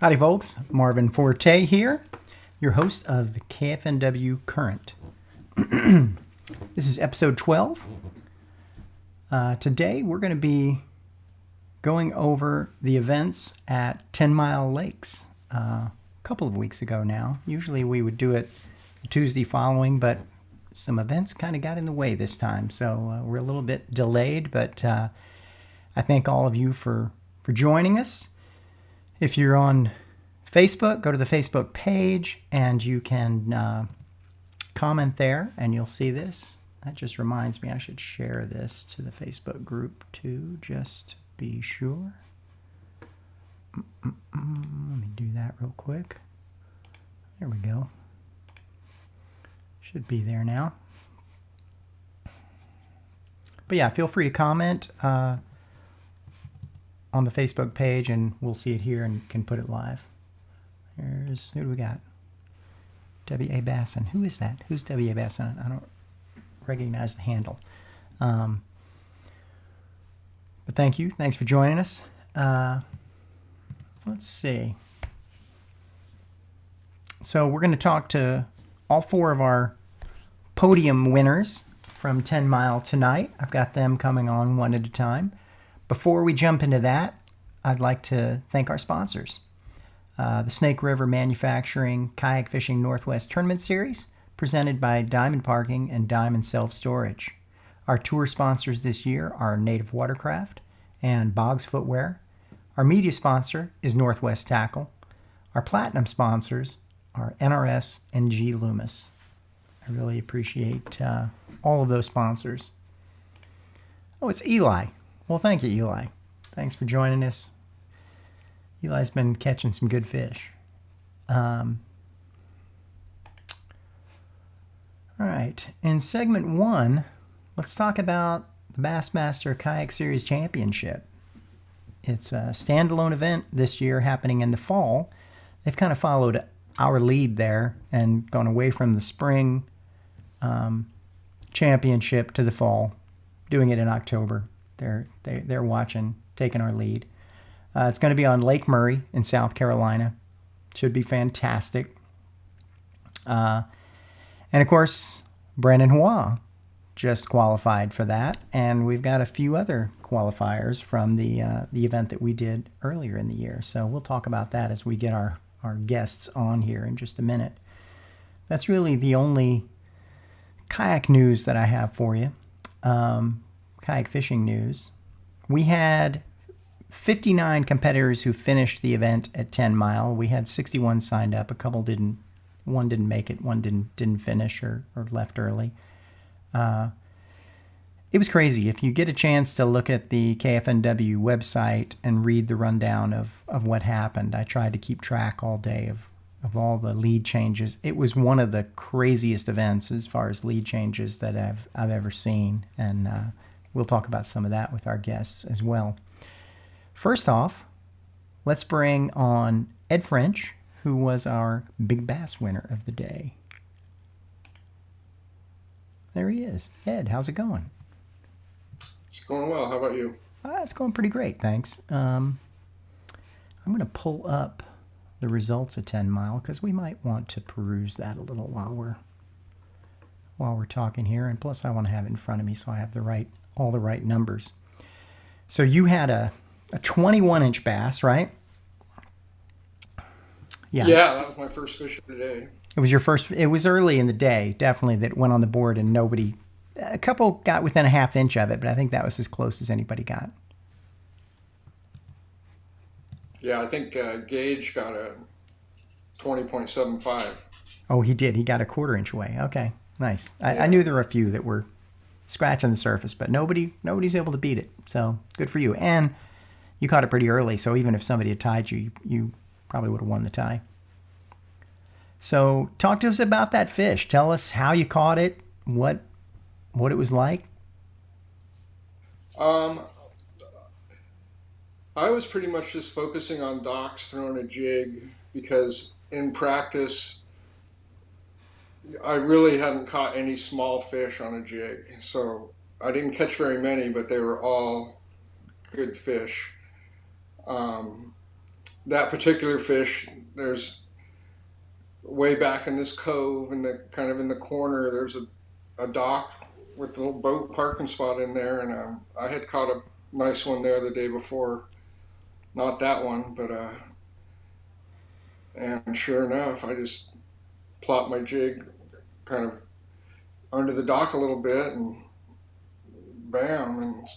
Howdy folks, Marvin Forte here, your host of the KFNW Current. This is episode 12. Today we're going to be going over the events at 10 Mile Lakes. A couple of weeks ago now. Usually we would do it Tuesday following, but some events kind of got in the way this time. So we're a little bit delayed, but I thank all of you for joining us. If you're on Facebook, go to the Facebook page and you can comment there and you'll see this. That just reminds me I should share this to the Facebook group too, just to be sure. Let me do that real quick. There we go. Should be there now. But yeah, feel free to comment on the Facebook page and we'll see it here and can put it live. Who do we got? W.A. Basson. Who is that? Who's W.A. Basson? I don't recognize the handle. But thank you. Thanks for joining us. Let's see. So we're going to talk to all four of our podium winners from 10 Mile tonight. I've got them coming on one at a time. Before we jump into that, I'd like to thank our sponsors. The Snake River Manufacturing Kayak Fishing Northwest Tournament Series, presented by Diamond Parking and Diamond Self Storage. Our tour sponsors this year are Native Watercraft and Boggs Footwear. Our media sponsor is Northwest Tackle. Our platinum sponsors are NRS and G Loomis. I really appreciate all of those sponsors. Oh, it's Eli. Well, thank you, Eli. Thanks for joining us. Eli's been catching some good fish. All right. In segment 1, let's talk about the Bassmaster Kayak Series Championship. It's a standalone event this year happening in the fall. They've kind of followed our lead there and gone away from the spring championship to the fall, doing it in October. They're watching, taking our lead. It's going to be on Lake Murray in South Carolina. Should be fantastic. And of course, Brandon Hua just qualified for that, and we've got a few other qualifiers from the event that we did earlier in the year. So we'll talk about that as we get our guests on here in just a minute. That's really the only kayak news that I have for you. Kayak fishing news. We had 59 competitors who finished the event at 10 Mile. We had 61 signed up. A couple didn't. One didn't make it. One didn't finish or left early. It was crazy. If you get a chance to look at the KFNW website and read the rundown of what happened, I tried to keep track all day of all the lead changes. It was one of the craziest events as far as lead changes that I've ever seen, and we'll talk about some of that with our guests as well. First off, let's bring on Ed French, who was our big bass winner of the day. There he is. Ed, how's it going? It's going well. How about you? It's going pretty great, thanks. I'm going to pull up the results of 10 Mile because we might want to peruse that a little while we're talking here, and plus I want to have it in front of me so I have all the right numbers. So you had a 21-inch bass, right? Yeah, that was my first fish of the day. It was your first. It was early in the day, definitely, that went on the board, and a couple got within a half inch of it, but I think that was as close as anybody got. Yeah, I think Gage got a 20.75. Oh, he did. He got a quarter-inch away. Okay, nice. I knew there were a few that were scratching the surface, but nobody's able to beat it. So good for you. And you caught it pretty early, so even if somebody had tied you, you probably would have won the tie. So talk to us about that fish. Tell us how you caught it, what it was like. I was pretty much just focusing on docks, throwing a jig, because in practice, I really hadn't caught any small fish on a jig. So I didn't catch very many, but they were all good fish. that particular fish, there's way back in this cove, in the kind of in the corner, there's a dock with a little boat parking spot in there, and I had caught a nice one there the day before. Not that one, but and sure enough, I just plopped my jig kind of under the dock a little bit, and bam, and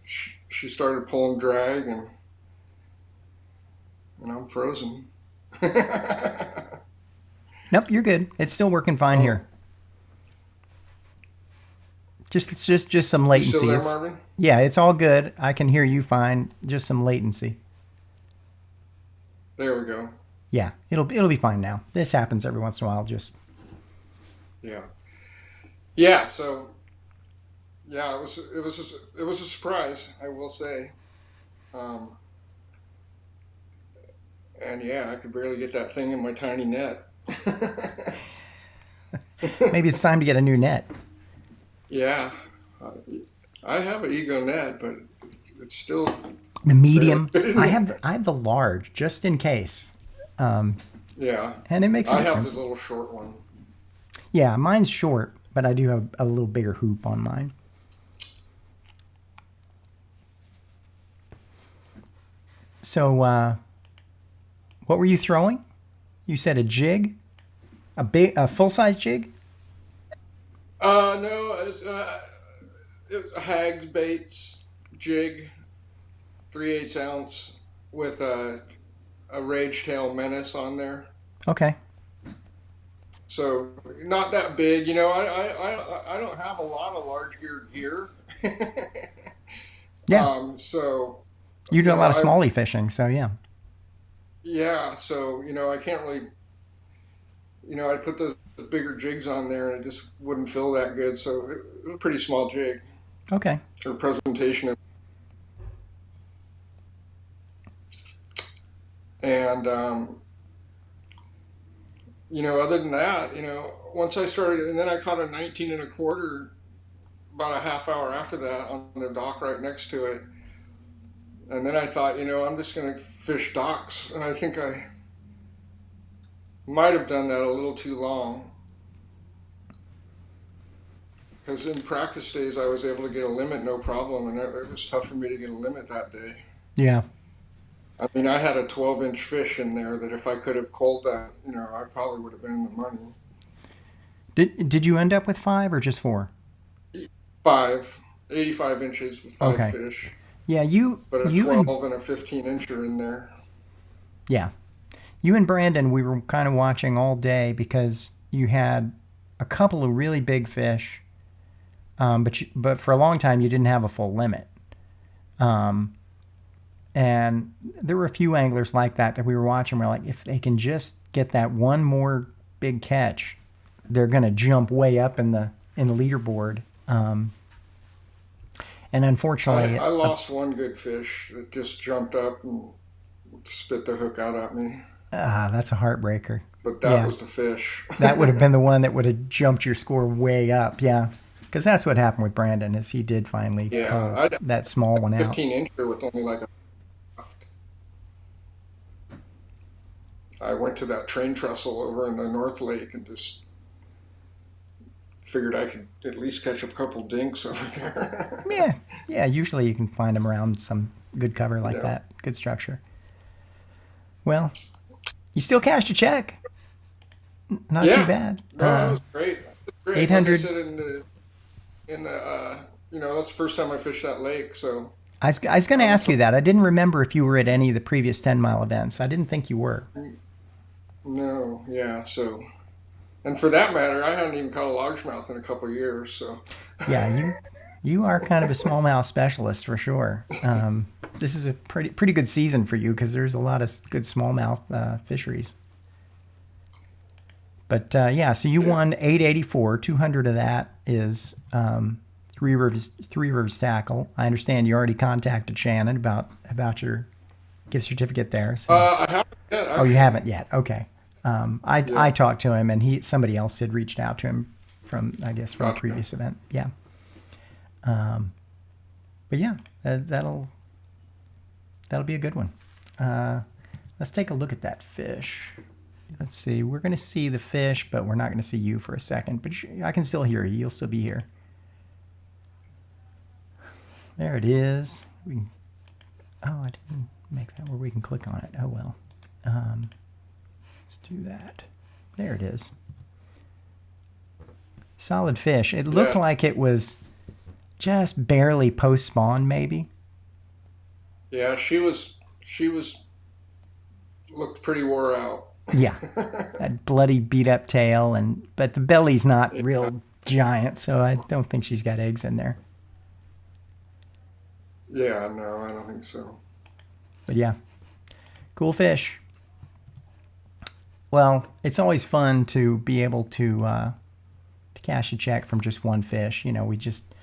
she started pulling drag, and I'm frozen. Nope, you're good. It's still working fine here. Just some You latency. still there, Marvin? Yeah, it's all good. I can hear you fine. Just some latency. There we go. Yeah, it'll be fine now. This happens every once in a while. Yeah. So yeah, it was a surprise, I will say. And yeah, I could barely get that thing in my tiny net. Maybe it's time to get a new net. Yeah, I have an Ego net, but it's still The medium. I have the large just in case. yeah. And it makes a I have difference. the little short one. Yeah, mine's short, but I do have a little bigger hoop on mine. So, what were you throwing? You said a jig, a full size jig. No, it was a Hags Baits jig, 3/8 ounce with a Rage Tail Menace on there. Okay. So not that big, I don't have a lot of large gear. Yeah. So You do a lot of I smallie fishing, so yeah. yeah, so I can't really, I put those bigger jigs on there and it just wouldn't feel that good. So it was a pretty small jig Okay. or presentation. And other than that, once I started, and then I caught a 19 and a quarter about a half hour after that on the dock right next to it. And then I thought, I'm just going to fish docks. And I think I might have done that a little too long. Because in practice days, I was able to get a limit no problem. And it was tough for me to get a limit that day. Yeah. I mean, I had a 12-inch fish in there that if I could have culled that, I probably would have been in the money. Did you end up with 5 or just 4? 85 inches with 5 fish. Yeah, But a 12 and a 15-incher in there. Yeah. You and Brandon, we were kind of watching all day because you had a couple of really big fish, but for a long time you didn't have a full limit. And there were a few anglers like that we were watching. We're like, if they can just get that one more big catch, they're going to jump way up in the leaderboard. And unfortunately, I lost one good fish that just jumped up and spit the hook out at me. That's a heartbreaker. But that was the fish. That would have been the one that would have jumped your score way up. Yeah. Because that's what happened with Brandon is he did finally pull that small one out. 15-incher with only like a... I went to that train trestle over in the North Lake and just figured I could at least catch a couple dinks over there. Yeah. Usually you can find them around some good cover like that, good structure. Well, you still cashed a check. Not too bad. No, that was great. 800. Like I said in the that's the first time I fished that lake. So I was going to ask you that. I didn't remember if you were at any of the previous 10-mile events. I didn't think you were. No, yeah. So, and for that matter, I hadn't even caught a largemouth in a couple of years. So, yeah, you are kind of a smallmouth specialist for sure. This is a pretty good season for you because there's a lot of good smallmouth fisheries. But so you won 884. 200 of that is Three Rivers tackle. I understand you already contacted Shannon about your gift certificate there. So. I haven't yet. Actually. Oh, you haven't yet. Okay. I talked to him, and somebody else had reached out to him from a previous event. Yeah. But yeah, that'll be a good one. let's take a look at that fish. Let's see. We're going to see the fish, but we're not going to see you for a second. But I can still hear you. You'll still be here. There it is. I didn't make that where we can click on it. Oh, well. Let's do that. There it is. Solid fish. It looked like it was just barely post-spawn, maybe. Yeah, she was looked pretty wore out. Yeah, that bloody beat up tail, but the belly's not real giant, so I don't think she's got eggs in there. Yeah, no, I don't think so. But yeah, cool fish. Well, it's always fun to be able to cash a check from just one fish. You know, we just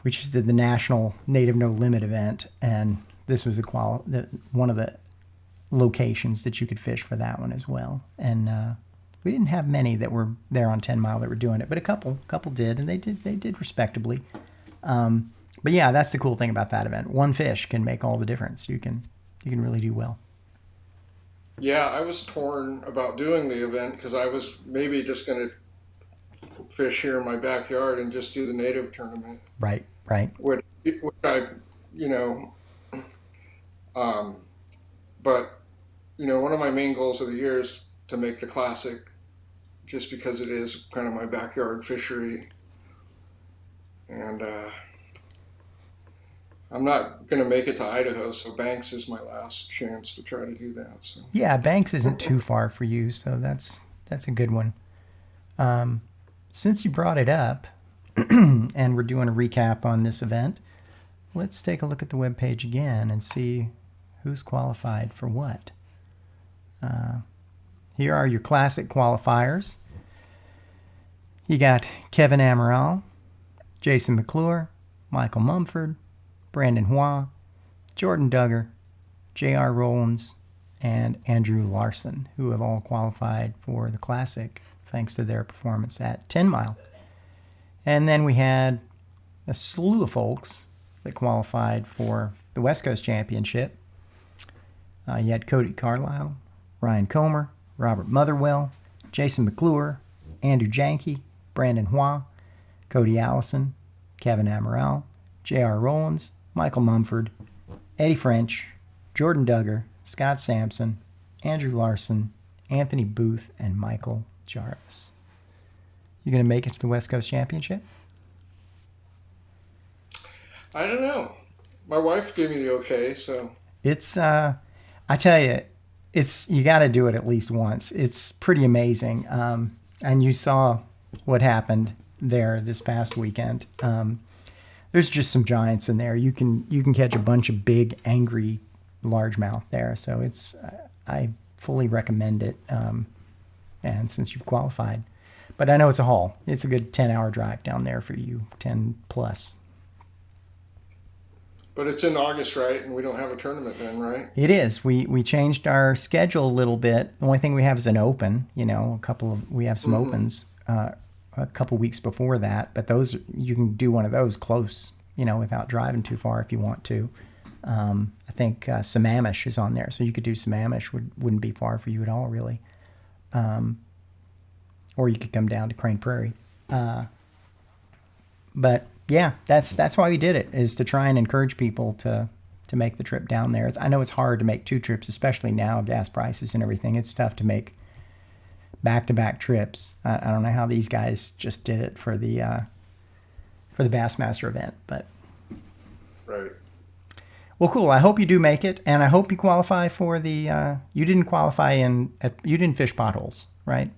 did the National Native No Limit event, and this was one of the locations that you could fish for that one as well. And we didn't have many that were there on 10 Mile that were doing it, but a couple did, and they did respectably. But yeah, that's the cool thing about that event. One fish can make all the difference. You can really do well. Yeah, I was torn about doing the event because I was maybe just going to fish here in my backyard and just do the native tournament. Right. Which I, but one of my main goals of the year is to make the classic, just because it is kind of my backyard fishery, and I'm not going to make it to Idaho, so Banks is my last chance to try to do that. So. Yeah, Banks isn't too far for you, so that's a good one. Since you brought it up, and we're doing a recap on this event, let's take a look at the webpage again and see who's qualified for what. Here are your classic qualifiers. You got Kevin Amaral, Jason McClure, Michael Mumford, Brandon Hua, Jordan Duggar, J.R. Rollins, and Andrew Larson, who have all qualified for the Classic thanks to their performance at 10 Mile. And then we had a slew of folks that qualified for the West Coast Championship. You had Cody Carlisle, Ryan Comer, Robert Motherwell, Jason McClure, Andrew Janke, Brandon Hua, Cody Allison, Kevin Amaral, J.R. Rollins, Michael Mumford, Eddie French, Jordan Duggar, Scott Sampson, Andrew Larson, Anthony Booth, and Michael Jarvis. You going to make it to the West Coast Championship? I don't know. My wife gave me the okay, so. It's, I tell you, you got to do it at least once. It's pretty amazing. And you saw what happened there this past weekend. There's just some giants in there. You can catch a bunch of big, angry largemouth there. So I fully recommend it. And since you've qualified. But I know it's a haul. It's a good 10-hour drive down there for you, 10 plus. But it's in August, right? And we don't have a tournament then, right? It is. We changed our schedule a little bit. The only thing we have is an open. We have some opens a couple weeks before that. But those, you can do one of those close, without driving too far if you want to. I think Sammamish is on there, so you could do Sammamish. Wouldn't be far for you at all, really. Or you could come down to Crane Prairie. But yeah, that's why we did it, is to try and encourage people to make the trip down there. I know it's hard to make two trips, especially now, gas prices and everything. It's tough to make back-to-back trips. I don't know how these guys just did it for the Bassmaster event, but right. Well, cool. I hope you do make it, and I hope you qualify for the. You didn't qualify you didn't fish potholes, right?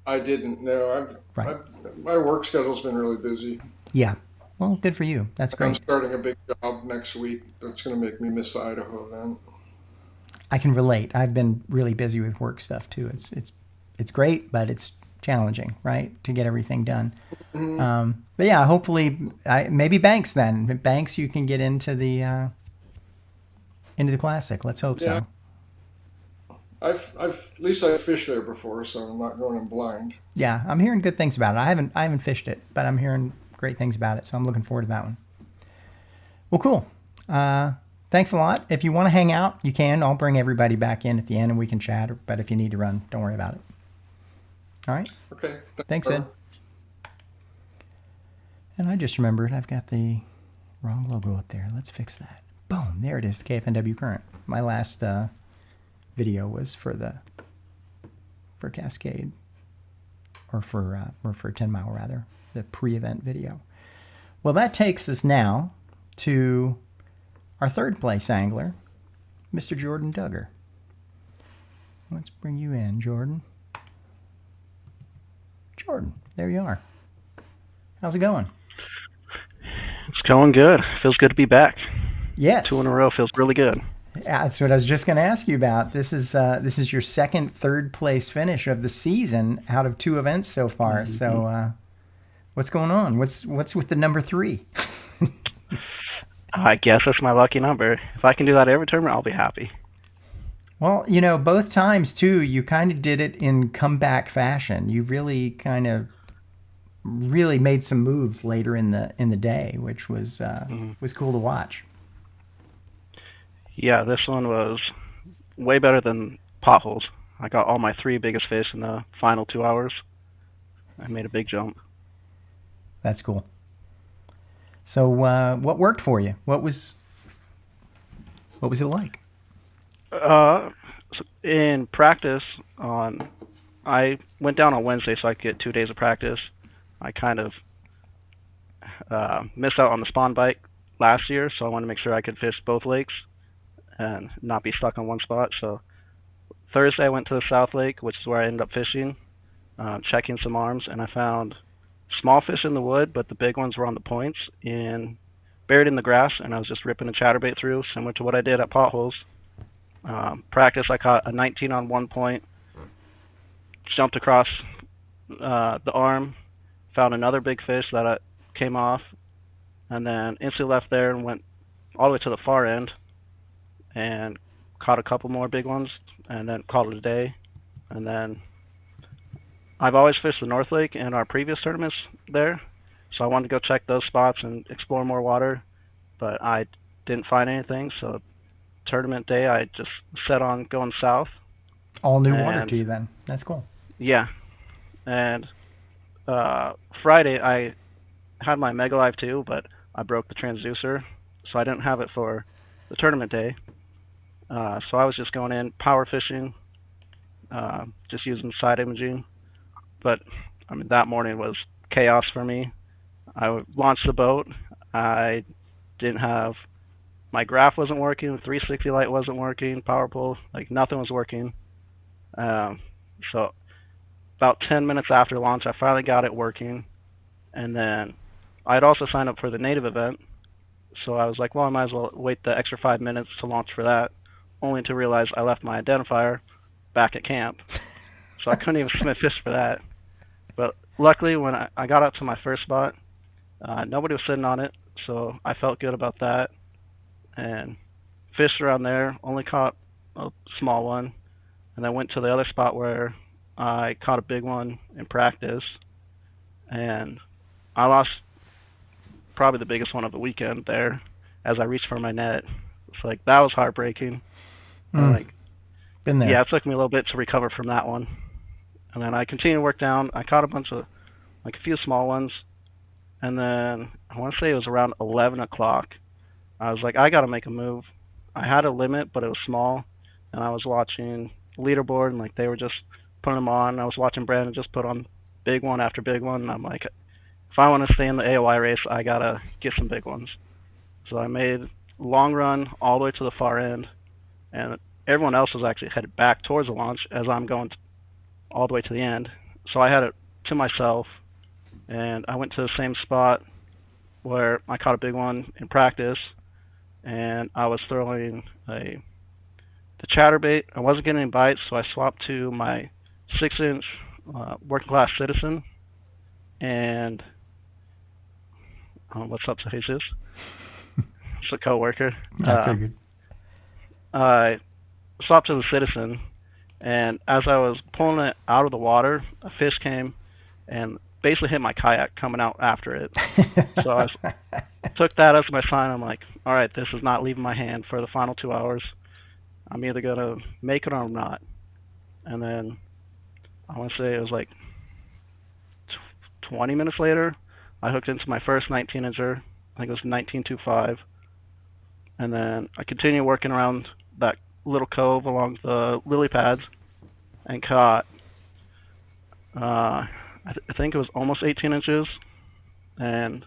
I didn't. No, my work schedule's been really busy. Yeah. Well, good for you. That's great. I'm starting a big job next week that's going to make me miss the Idaho event. I can relate. I've been really busy with work stuff too. It's great, but it's challenging, right, to get everything done. Mm-hmm. But yeah, hopefully, maybe Banks then. Banks, you can get into the Classic. Let's hope so. I've at least I've fished there before, so I'm not going in blind. Yeah, I'm hearing good things about it. I haven't fished it, but I'm hearing great things about it, so I'm looking forward to that one. Well, cool. Thanks a lot. If you want to hang out, you can. I'll bring everybody back in at the end and we can chat. But if you need to run, don't worry about it. All right. Okay. Thanks, Ed. And I just remembered I've got the wrong logo up there. Let's fix that. Boom. There it is, KFNW Current. My last video was for Cascade, or for 10 Mile rather, the pre-event video. Well, that takes us now to our third place angler, Mr. Jordan Duggar. Let's bring you in, Jordan. Jordan, there you are. How's it going? It's going good. Feels good to be back. Yes. 2 in a row feels really good. Yeah, that's what I was just going to ask you about. This is your second third place finish of the season out of 2 events so far. Mm-hmm. So what's going on? What's with the number 3? I guess that's my lucky number. If I can do that every tournament, I'll be happy. Well, both times too, you kind of did it in comeback fashion. You really made some moves later in the day, which was cool to watch. Yeah, this one was way better than Potholes. I got all my 3 biggest fish in the final 2 hours. I made a big jump. That's cool. So what worked for you? What was it like? In practice, I went down on Wednesday so I could get 2 days of practice. I kind of missed out on the spawn bite last year, so I wanted to make sure I could fish both lakes and not be stuck on one spot. So Thursday I went to the South Lake, which is where I ended up fishing, checking some arms, and I found small fish in the wood, but the big ones were on the points and buried in the grass, and I was just ripping a chatterbait through, similar to what I did at Potholes. Practice, I caught a 19 on 1 point, jumped across the arm, found another big fish that came off, and then instantly left there and went all the way to the far end and caught a couple more big ones, and then called it a day. And then I've always fished the North Lake in our previous tournaments there, so I wanted to go check those spots and explore more water, but I didn't find anything. So tournament day, I just set on going south. All new water to you then. That's cool. Yeah. And Friday, I had my Mega Live too, but I broke the transducer, so I didn't have it for the tournament day. So I was just going in power fishing, just using side imaging. But I mean, that morning was chaos for me. I launched the boat. I didn't have my graph wasn't working, the 360 light wasn't working, power pole, like nothing was working. So about 10 minutes after launch, I finally got it working. And then I had also signed up for the native event, so I was like, well, I might as well wait the extra 5 minutes to launch for that, only to realize I left my identifier back at camp. So I couldn't even submit fish for that. But luckily, when I got up to my first spot, nobody was sitting on it, so I felt good about that. And fished around there, only caught a small one, and then went to the other spot where I caught a big one in practice, and I lost probably the biggest one of the weekend there as I reached for my net. It's like, that was heartbreaking. Been there. Yeah, it took me a little bit to recover from that one. And then I continued to work down. I caught a bunch of, like a few small ones. And then I want to say it was around 11 o'clock. I was like, I got to make a move. I had a limit, but it was small. And I was watching leaderboard, and like they were just putting them on. I was watching Brandon just put on big one after big one. And I'm like, if I want to stay in the AOI race, I got to get some big ones. So I made a long run all the way to the far end. And everyone else was actually headed back towards the launch as I'm going all the way to the end. So I had it to myself, and I went to the same spot where I caught a big one in practice, and I was throwing the chatterbait. I wasn't getting any bites, so I swapped to my 6-inch working class Citizen, and what's up to Jesus? It's a coworker. I figured. I swapped to the Citizen, and as I was pulling it out of the water, a fish came, and basically hit my kayak coming out after it. So took that as my sign. I'm like, all right, this is not leaving my hand for the final 2 hours. I'm either gonna make it or I'm not. And then I want to say it was like 20 minutes later, I hooked into my first 19-incher. I think it was 19.25. And then I continued working around that little cove along the lily pads and caught, I think it was almost 18 inches. And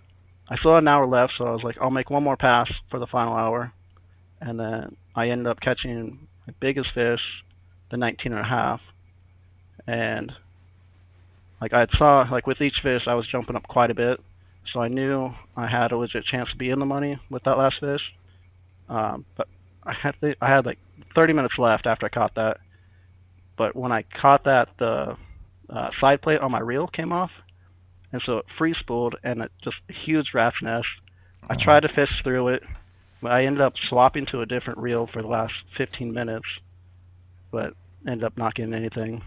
I still had an hour left, so I was like, I'll make one more pass for the final hour. And then I ended up catching my biggest fish, the 19.5. And like I saw, like with each fish, I was jumping up quite a bit. So I knew I had a legit chance to be in the money with that last fish. But I had like 30 minutes left after I caught that. But when I caught that, the side plate on my reel came off, and so it free spooled, and it just a huge rat's nest. I tried to fish through it, but I ended up swapping to a different reel for the last 15 minutes, but ended up not getting anything.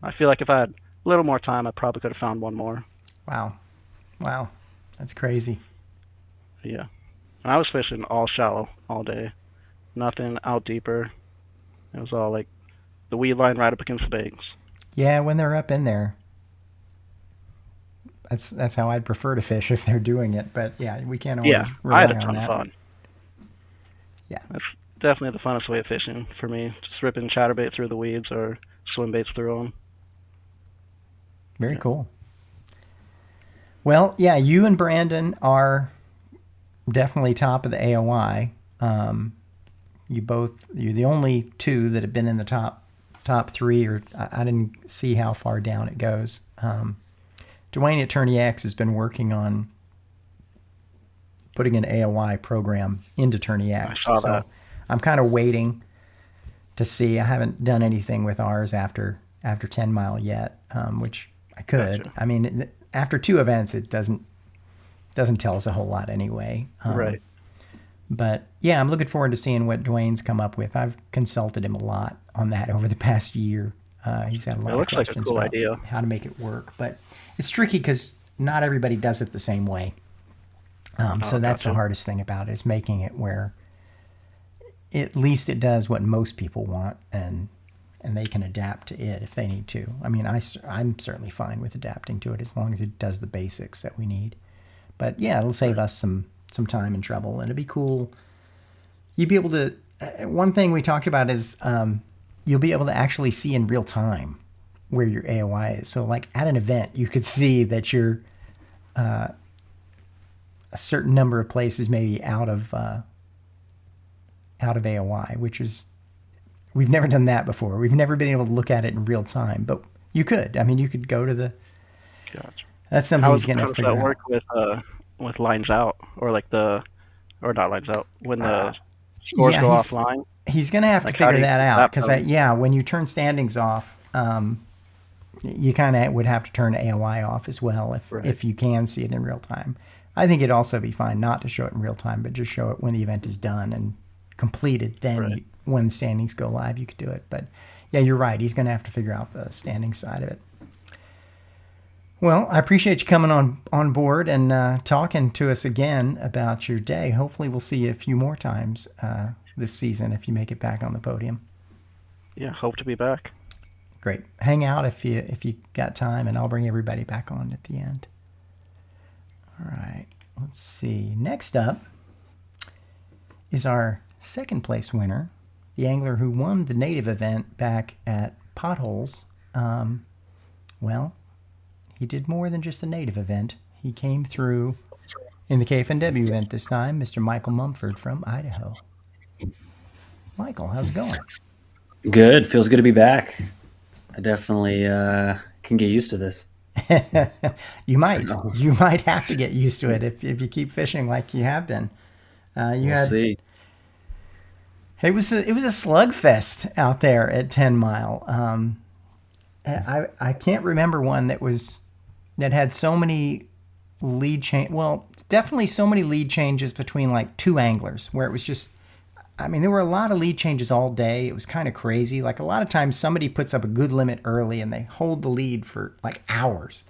I feel like if I had a little more time, I probably could have found one more. Wow, that's crazy. Yeah, and I was fishing all shallow all day, nothing out deeper. It was all like the weed line right up against the banks. Yeah, when they're up in there, that's how I'd prefer to fish if they're doing it. But yeah, we can't always rely I had a on ton that. of fun. Yeah, that's definitely the funnest way of fishing for me. Just ripping chatterbait through the weeds or swim baits through them. Very cool. Well, yeah, you and Brandon are definitely top of the AOI. You're the only two that have been in the top three, or I didn't see how far down it goes. Dwayne at Tourney X has been working on putting an AOI program into Tourney X. I saw that. I'm kind of waiting to see. I haven't done anything with ours after 10 Mile yet, which I could. Gotcha. I mean, after two events, it doesn't tell us a whole lot anyway. Right. But yeah, I'm looking forward to seeing what Dwayne's come up with. I've consulted him a lot on that over the past year. He's had a lot of questions like a cool about idea. how to make it work, but it's tricky because not everybody does it the same way. So that's the hardest thing about it, is making it where at least it does what most people want, and they can adapt to it if they need to. I mean, I'm certainly fine with adapting to it as long as it does the basics that we need. But yeah, it'll save us some time and trouble, and it'd be cool. You'd be able to. One thing we talked about is you'll be able to actually see in real time where your AOI is. So, like at an event, you could see that you're a certain number of places maybe out of AOI, which is, we've never done that before. We've never been able to look at it in real time, but you could. I mean, you could go to the. Gotcha. That's something he's going to figure out. How does that work with lines out, or like or not lines out, when the scores go offline? He's going to have to figure that out, because when you turn standings off, you kind of would have to turn AOI off as well if you can see it in real time. I think it'd also be fine not to show it in real time, but just show it when the event is done and completed. Then when the standings go live, you could do it. But yeah, you're right. He's going to have to figure out the standing side of it. Well, I appreciate you coming on board and talking to us again about your day. Hopefully we'll see you a few more times this season if you make it back on the podium. Yeah, hope to be back. Great. Hang out if you got time, and I'll bring everybody back on at the end. All right. Let's see. Next up is our second place winner, the angler who won the native event back at Potholes. Well, he did more than just the native event. He came through in the KFNW event this time, Mr. Michael Mumford from Idaho. Michael, how's it going? Good. Feels good to be back. I definitely can get used to this. You might have to get used to it if you keep fishing like you have been. We'll see. It was a slugfest out there at 10 Mile. I can't remember one that had so many lead change. Well, definitely so many lead changes between like two anglers, where it was just. I mean, there were a lot of lead changes all day. It was kind of crazy. Like a lot of times somebody puts up a good limit early and they hold the lead for like hours.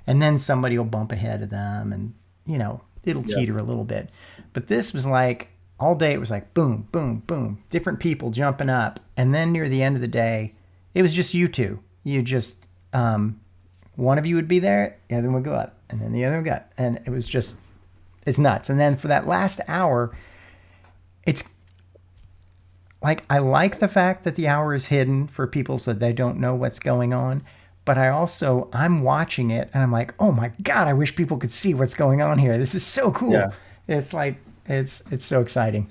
and then somebody will bump ahead of them, and it'll Yeah. teeter a little bit. But this was like all day. It was like boom, boom, boom, different people jumping up, and then near the end of the day, it was just you two. You just one of you would be there, the other one would go up, and then the other would go up, and it was just it's nuts. And then for that last hour, it's like I like the fact that the hour is hidden for people so they don't know what's going on. But I'm watching it and I'm like, oh my God, I wish people could see what's going on here. This is so cool. Yeah. It's like it's so exciting.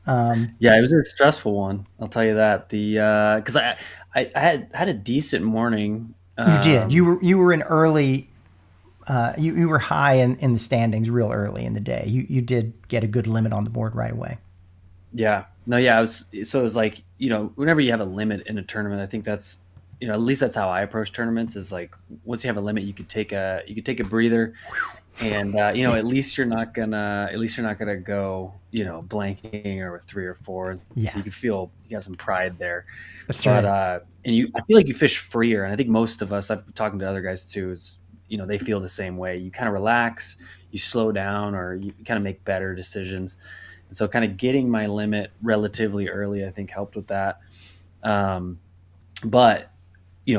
Yeah, it was a stressful one. I'll tell you that. The because I had a decent morning. You did. You were in early. You were high in the standings real early in the day. You did get a good limit on the board right away. Yeah. No, yeah, it was like, whenever you have a limit in a tournament, I think that's, at least that's how I approach tournaments is like, once you have a limit, you could take a breather and, at least you're not gonna go, blanking or with 3 or 4. Yeah. So you can feel you got some pride there. That's But, right. I feel like you fish freer. And I think most of us, I've been talking to other guys too, is, they feel the same way. You kind of relax, you slow down, or you kind of make better decisions. And so kind of getting my limit relatively early, I think helped with that. But,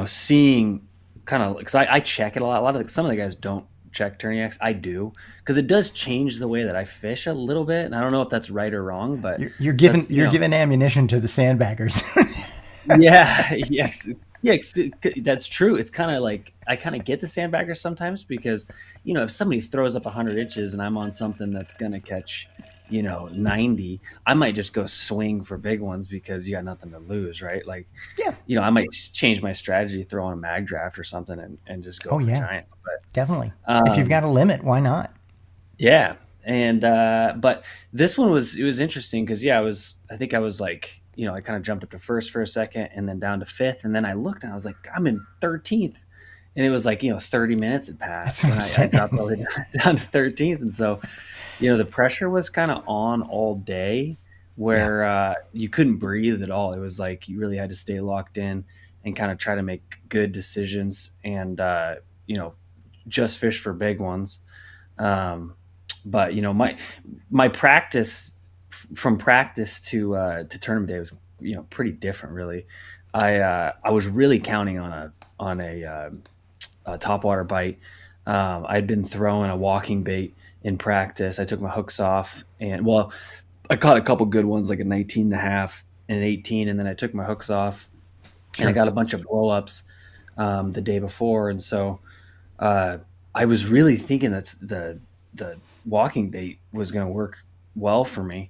seeing kind of, because I check it a lot. Some of the guys don't check turning X. I do, because it does change the way that I fish a little bit. And I don't know if that's right or wrong, but You're giving ammunition to the sandbaggers. yeah, yes. Yeah, that's true. It's kind of like I kind of get the sandbaggers sometimes because, if somebody throws up 100 inches and I'm on something that's going to catch, 90, I might just go swing for big ones because you got nothing to lose, right? Like, Yeah. I might change my strategy, throw on a mag draft or something and just go Oh for yeah, giants. But definitely. If you've got a limit, why not? yeah. And, but this one it was interesting because, I think I was like, I kind of jumped up to first for a second and then down to fifth. And then I looked and I was like, I'm in 13th. And it was like, 30 minutes had passed. And I dropped all the way down to 13th. And so, the pressure was kind of on all day where you couldn't breathe at all. It was like you really had to stay locked in and kind of try to make good decisions and, just fish for big ones. But my practice from practice to tournament day was pretty different really. I was really counting on a topwater bite. I'd been throwing a walking bait in practice. I took my hooks off and I caught a couple good ones like a 19 and a half and an 18, and then I took my hooks off and I got a bunch of blow ups the day before. And so I was really thinking that the walking bait was going to work well for me.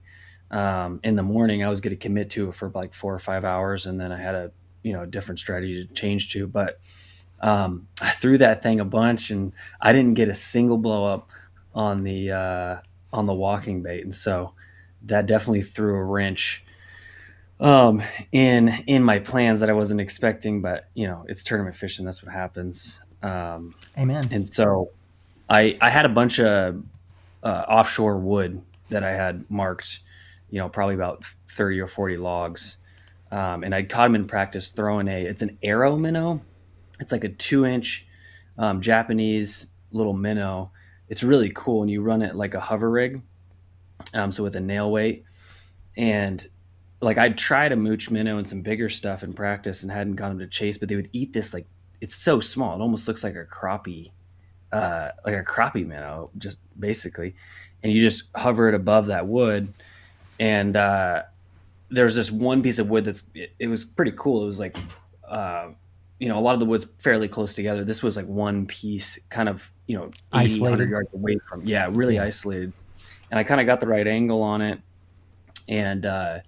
In the morning, I was going to commit to it for like 4 or 5 hours, and then I had a different strategy to change to. But I threw that thing a bunch, and I didn't get a single blow up on the walking bait, and so that definitely threw a wrench in my plans that I wasn't expecting. But it's tournament fishing; that's what happens. Amen. And so I had a bunch of offshore wood that I had marked, probably about 30 or 40 logs. And I caught them in practice throwing it's an arrow minnow. It's like a 2-inch Japanese little minnow. It's really cool. And you run it like a hover rig. So with a nail weight. And like I'd tried a mooch minnow and some bigger stuff in practice and hadn't got them to chase, but they would eat this, like, it's so small. It almost looks like a crappie minnow, just basically. And you just hover it above that wood. And there's this one piece of wood it was pretty cool. It was like, a lot of the wood's fairly close together. This was like one piece kind of, 80, Isolated. 100 yards away from, really isolated. And I kind of got the right angle on it and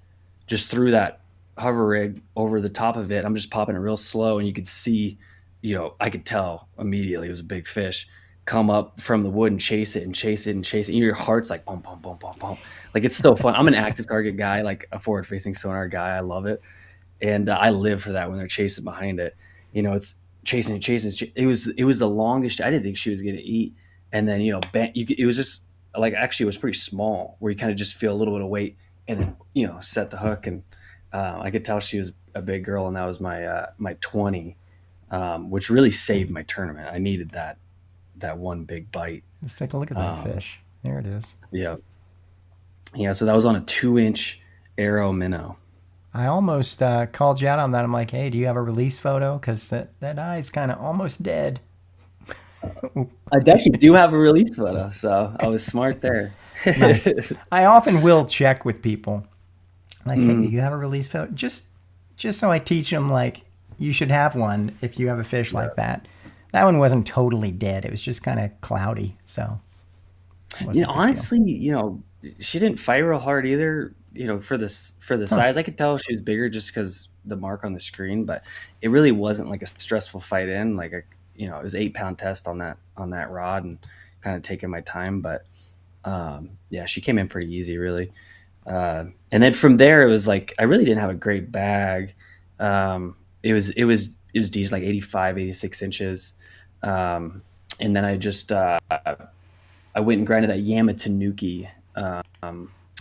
just threw that hover rig over the top of it. I'm just popping it real slow, and you could see, I could tell immediately it was a big fish come up from the wood and chase it and chase it and chase it. And your heart's like boom, boom, boom, boom, boom. Like, it's so fun. I'm an active target guy, like a forward-facing sonar guy. I love it, and I live for that when they're chasing behind it. It's chasing and chasing. It was the longest. I didn't think she was going to eat, and then it was just like, actually it was pretty small, where you kind of just feel a little bit of weight, and then set the hook, and I could tell she was a big girl, and that was my 20, which really saved my tournament. I needed that that one big bite. Let's take a look at that fish. There it is. Yeah, yeah. So that was on a 2-inch arrow minnow. I almost called you out on that. I'm like, hey, do you have a release photo? Because that eye's kind of almost dead. I actually do have a release photo, so I was smart there. Nice. I often will check with people. Like, hey, do you have a release photo? Just so I teach them, like, you should have one if you have a fish like that. That one wasn't totally dead. It was just kind of cloudy. So, Honestly, she didn't fight real hard either. For the size, I could tell she was bigger just because the mark on the screen. But it really wasn't like a stressful fight in. Like it was 8-pound test on that rod and kind of taking my time. But yeah, she came in pretty easy, really. And then from there, it was like I really didn't have a great bag. It was decent, like 85, 86 inches. And then I just I went and grinded that Yamatanuki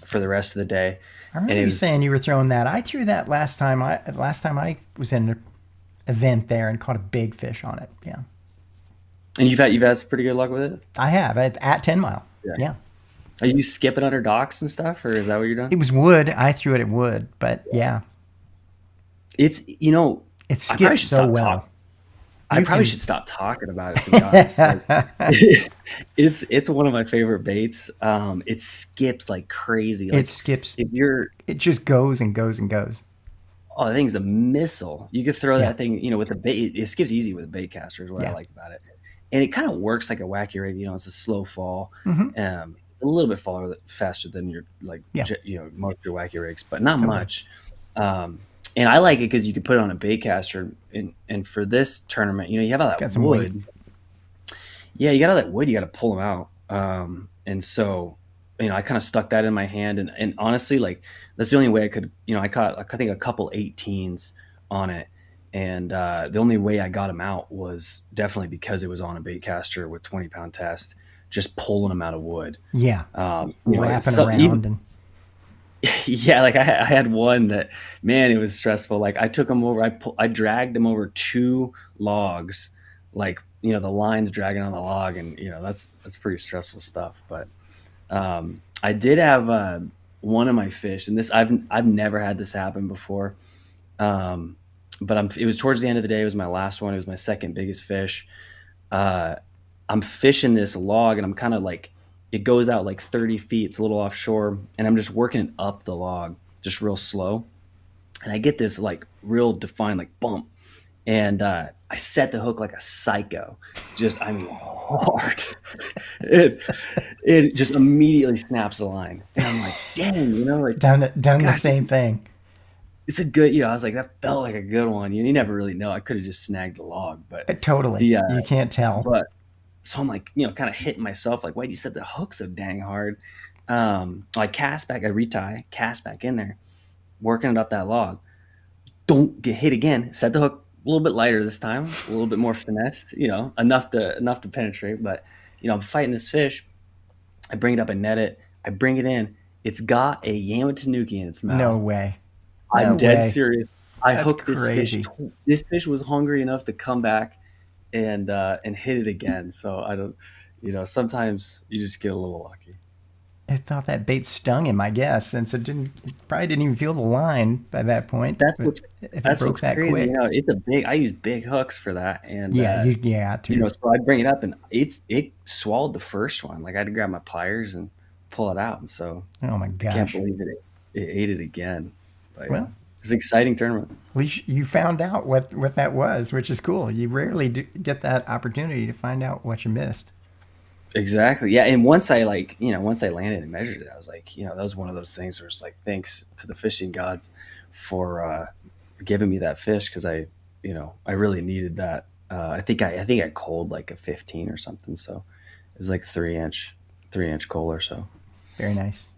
for the rest of the day. I remember you saying you were throwing that. I threw that last time I was in an event there and caught a big fish on it. Yeah. And you've had some pretty good luck with it? I have at 10 Mile. Yeah. Are you skipping under docks and stuff, or is that what you're doing? It was wood. I threw it at wood, but yeah. It's it skips so well. I probably should stop talking about it, to be honest. Like, it's one of my favorite baits. It skips like crazy. Like, it skips. It just goes and goes and goes. Oh, the thing's a missile. You could throw that thing, with a bait. It skips easy with a bait caster is what I like about it. And it kind of works like a wacky rig. It's a slow fall. Mm-hmm. It's a little bit faster than your most of your wacky rigs, but not much. And I like it because you could put it on a bait caster. And for this tournament, you have all that wood. Yeah, you got all that wood. You got to pull them out. And so, I kind of stuck that in my hand. And honestly, like, that's the only way I could, I caught, I think, a couple 18s on it. And the only way I got them out was definitely because it was on a bait caster with 20-pound test, just pulling them out of wood. Yeah. Wrapping around. And yeah, like I had one that, man, it was stressful. Like I took them over, I dragged them over 2 logs, like, the lines dragging on the log, and that's pretty stressful stuff. But I did have one of my fish, and this I've never had this happen before. But it was towards the end of the day. It was my last one. It was my second biggest fish. I'm fishing this log, and I'm kind of like, it goes out like 30 feet. It's a little offshore, and I'm just working up the log, just real slow. And I get this like real defined like bump, and I set the hook like a psycho, hard. It just immediately snaps the line, and I'm like, dang, like done the same thing. It's a good, I was like, that felt like a good one. You never really know. I could have just snagged the log, but totally, you can't tell. But so I'm like, kind of hitting myself, like, why do you set the hook so dang hard? I cast back, I retie, cast back in there, working it up that log. Don't get hit again. Set the hook a little bit lighter this time, a little bit more finessed, enough to penetrate. But I'm fighting this fish. I bring it up and net it. I bring it in. It's got a Yamatanuki in its mouth. No way. I'm dead serious. I That's hooked this crazy. fish. This fish was hungry enough to come back and hit it again. So I don't, sometimes you just get a little lucky. I thought that bait stung him, I guess, since it probably didn't even feel the line by that point. That's what's crazy. Quick. It's a big. I use big hooks for that, and you got to. So I bring it up, and it swallowed the first one. Like I had to grab my pliers and pull it out, and so oh my gosh, I can't believe it ate it again. But, well, it was an exciting tournament. At least you found out what that was, which is cool. You rarely get that opportunity to find out what you missed. Exactly. Yeah. And once I landed and measured it, I was like, that was one of those things where it's like, thanks to the fishing gods for giving me that fish. Cause I really needed that. I think I culled like a 15 or something. So it was like a 3-inch cull or so. Very nice.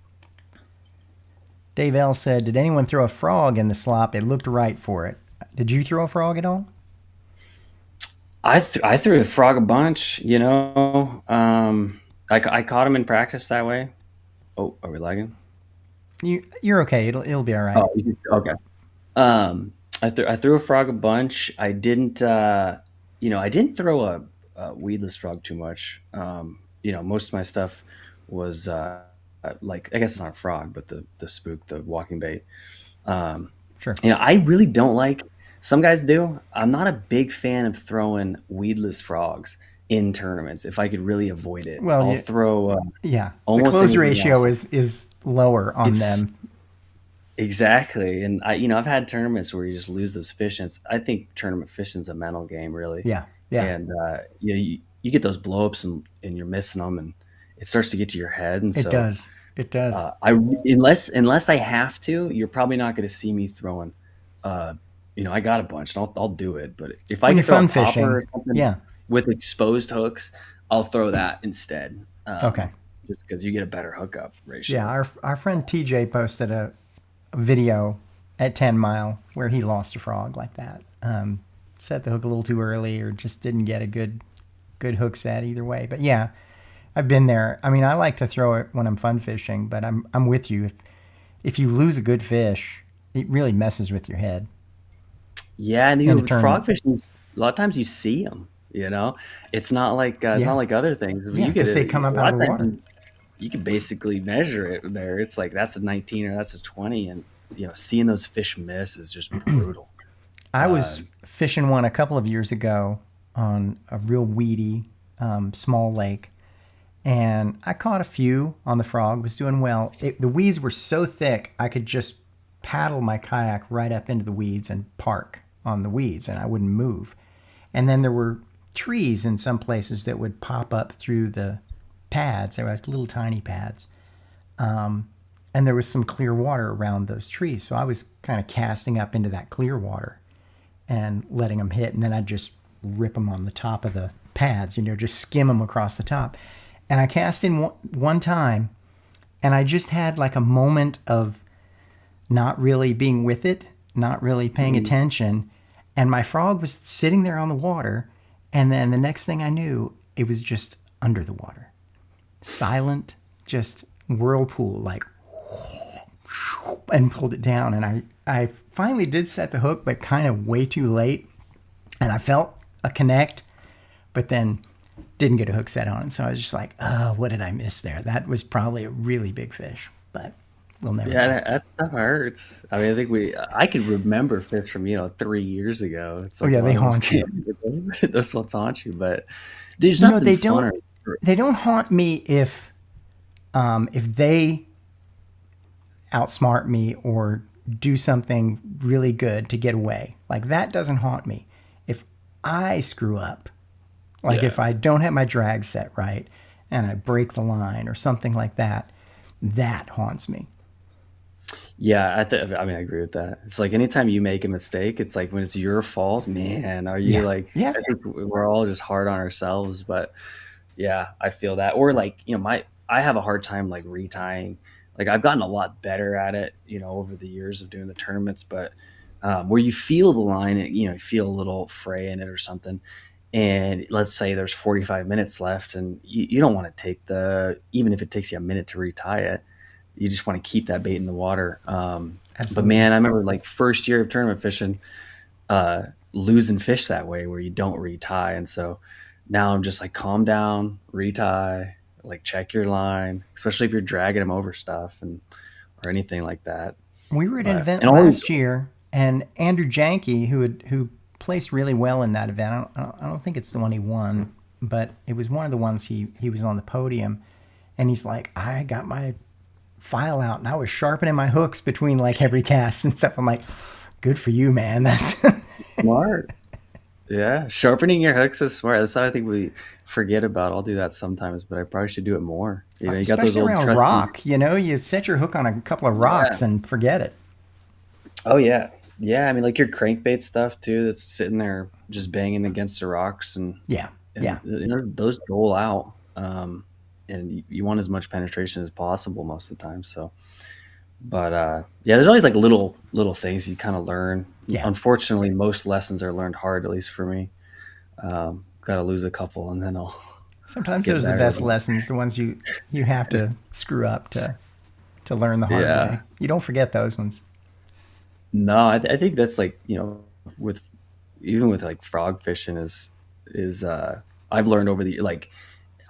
Dave L said, did anyone throw a frog in the slop? It looked right for it. Did you throw a frog at all? I threw a frog a bunch, I caught him in practice that way. Oh, are we lagging? You're okay. It'll be all right. Oh, okay. I threw a frog a bunch. I didn't, I didn't throw weedless frog too much. Most of my stuff was like, I guess it's not a frog, but the spook, the walking bait. Um, Sure. I really don't like. Some guys do. I'm not a big fan of throwing weedless frogs in tournaments. If I could really avoid it, Well, I'll throw yeah. The almost close anything ratio else. is lower on It's them. exactly, and I've had tournaments where you just lose those fish, and I think tournament fishing's a mental game, really. Yeah. Yeah. And you get those blowups and you're missing them, and it starts to get to your head, and It so does. It does. I unless I have to, you're probably not going to see me throwing. Uh, I got a bunch, and I'll do it. But if I When you're could throw a fun popper fishing, or something yeah. with exposed hooks, I'll throw that instead. Okay. Just because you get a better hookup Yeah. ratio. Our friend TJ posted a video at 10 Mile where he lost a frog like that. Set the hook a little too early or just didn't get a good hook set either way. But yeah, I've been there. I mean, I like to throw it when I'm fun fishing, but I'm with you. If you lose a good fish, it really messes with your head Yeah, and in a with frog tournament. fishing, a lot of times you see them. It's Yeah. not like other things. I mean, Yeah, you get because they come a up out lot of of the times water. you can basically measure it there. It's like that's a 19 or that's a 20, and seeing those fish miss is just brutal. I Uh, was fishing one a couple of years ago on a real weedy, small lake, and I caught a few on the frog. Was doing well. The weeds were so thick, I could just paddle my kayak right up into the weeds and park on the weeds, and I wouldn't move. And then there were trees in some places that would pop up through the pads. They were like little tiny pads, and there was some clear water around those trees. So I was kind of casting up into that clear water and letting them hit, and then I'd just rip them on the top of the pads, just skim them across the top. And I cast in one time, and I just had like a moment of not really being with it, not really paying attention, and my frog was sitting there on the water, and then the next thing I knew, it was just under the water, silent, just whirlpool, like, and pulled it down. And I finally did set the hook, but kind of way too late. And I felt a connect, but then didn't get a hook set on it. So I was just like, oh, what did I miss there? That was probably a really big fish, but we'll never yeah, know. that stuff hurts. I mean, I could remember fish from 3 years ago. It's Oh like yeah, a they lot of those haunt you. games. Those ones haunt you, but there's You know, nothing they don't funner. they don't haunt me if they outsmart me or do something really good to get away. Like that doesn't haunt me. If I screw up, like Yeah. if I don't have my drag set right and I break the line or something like that, that haunts me. Yeah, I mean, I agree with that. It's like anytime you make a mistake, it's like when it's your fault, man, are you Yeah. like, Yeah. I think we're all just hard on ourselves, but yeah, I feel that. Or like, I have a hard time like retying. Like I've gotten a lot better at it, over the years of doing the tournaments, but where you feel the line, you feel a little fray in it or something. And let's say there's 45 minutes left and you don't want to take even if it takes you a minute to retie it, you just want to keep that bait in the water. But Absolutely. man, I remember like first year of tournament fishing, losing fish that way where you don't retie. And so now I'm just like, calm down, retie, like check your line, especially if you're dragging them over stuff or anything like that. We were at an But, event and always, last year, and Andrew Janke, who placed really well in that event. I don't think it's the one he won, but it was one of the ones he was on the podium, and he's like, I got my file out and I was sharpening my hooks between like every cast and stuff. I'm like, good for you, man. That's smart. Yeah. Sharpening your hooks is smart. That's something I think we forget about. I'll do that sometimes, but I probably should do it more. You got those especially old around trusty. rock. You set your hook on a couple of rocks Yeah. and forget it. Oh yeah. Yeah. I mean, like your crankbait stuff too, that's sitting there just banging against the rocks Yeah, and yeah. those dole out. And you want as much penetration as possible most of the time. So, but yeah, there's always like little things you kind of learn. Yeah. Unfortunately, most lessons are learned hard, at least for me. Got to lose a couple and then I'll Sometimes get those are the better. best lessons, the ones you have to screw up to learn the hard way. Yeah. You don't forget those ones. No, I think that's like, with even with like frog fishing is I've learned over the like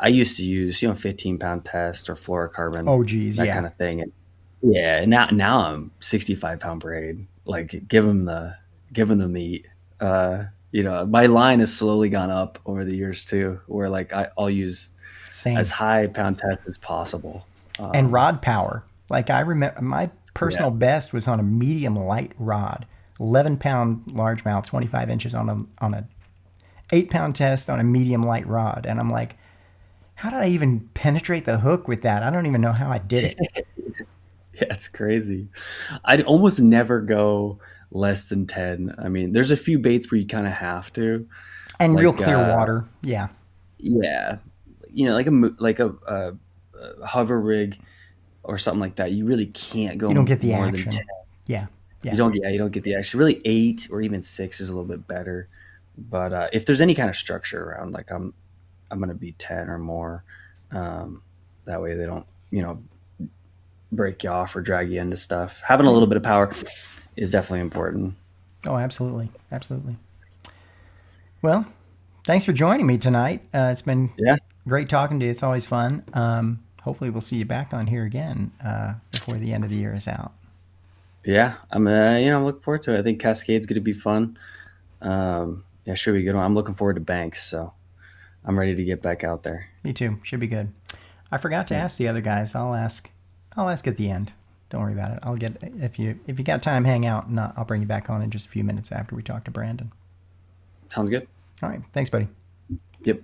I used to use 15-pound test or fluorocarbon, Oh, geez, that yeah. kind of thing. And yeah, and now I'm 65-pound braid. Like give them the meat. My line has slowly gone up over the years too, where like I'll use as Same. high pound test as possible. And rod power. Like I remember my Yeah, personal best was on a medium light rod, 11-pound largemouth, 25 inches on a 8-pound test on a medium light rod, and I'm like, how did I even penetrate the hook with that? I don't even know how I did it. yeah, it's crazy. I'd almost never go less than 10. I mean, there's a few baits where you kind of have to, And real like clear water, yeah. yeah, like a hover rig or something like that. You really can't You don't go get the more than 10. action. Yeah, You yeah. don't get, yeah, you don't get the extra. Really, 8 or even 6 is a little bit better. But if there's any kind of structure around, like I'm gonna be 10 or more. Um, that way they don't break you off or drag you into stuff. Having a Yeah. little bit of power is definitely important. Oh, absolutely, absolutely. Well, thanks for joining me tonight. It's been Yeah, great talking to you. It's always fun. Hopefully, we'll see you back on here again before the end of the year is out. yeah. I'm looking forward to it. I think Cascade's gonna be fun. Yeah, should be a good one. I'm looking forward to Banks, so I'm ready to get back out there. Me too. Should be good. I forgot to Yeah, ask the other guys. I'll ask. I'll ask at the end. Don't worry about it. I'll get if you got time, hang out, and I'll bring you back on in just a few minutes after we talk to Brandon. sounds good. All right. Thanks, buddy. Yep.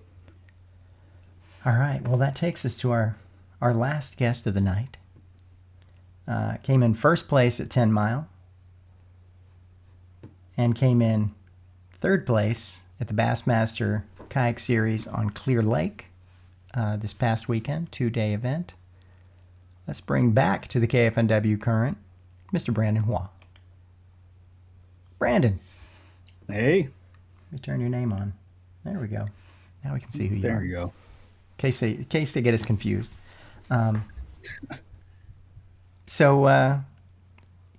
All right. Well, that takes us to our last guest of the night. Came in first place at 10 Mile and came in third place at the Bassmaster Kayak Series on Clear Lake this past weekend, 2-day event. Let's bring back to the KFNW Current, Mr. Brandon Hua. Brandon, Hey, let me turn your name on. There we go. Now we can see who you there are. we go. In case they get us confused. Um, so,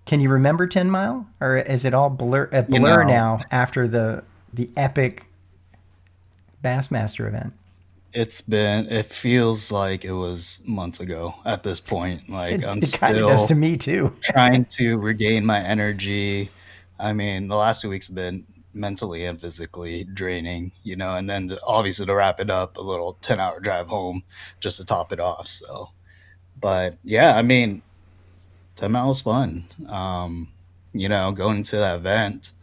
can you remember 10 Mile, or is it all a blur now after the epic Bassmaster event? It feels like it was months ago at this point. Like I'm It kind of does still to me too. trying to regain my energy. I mean, the last 2 weeks have been mentally and physically draining, and then obviously to wrap it up, a little 10-hour drive home just to top it off. So, but yeah, I mean, 10 Mile was fun. Going into that event.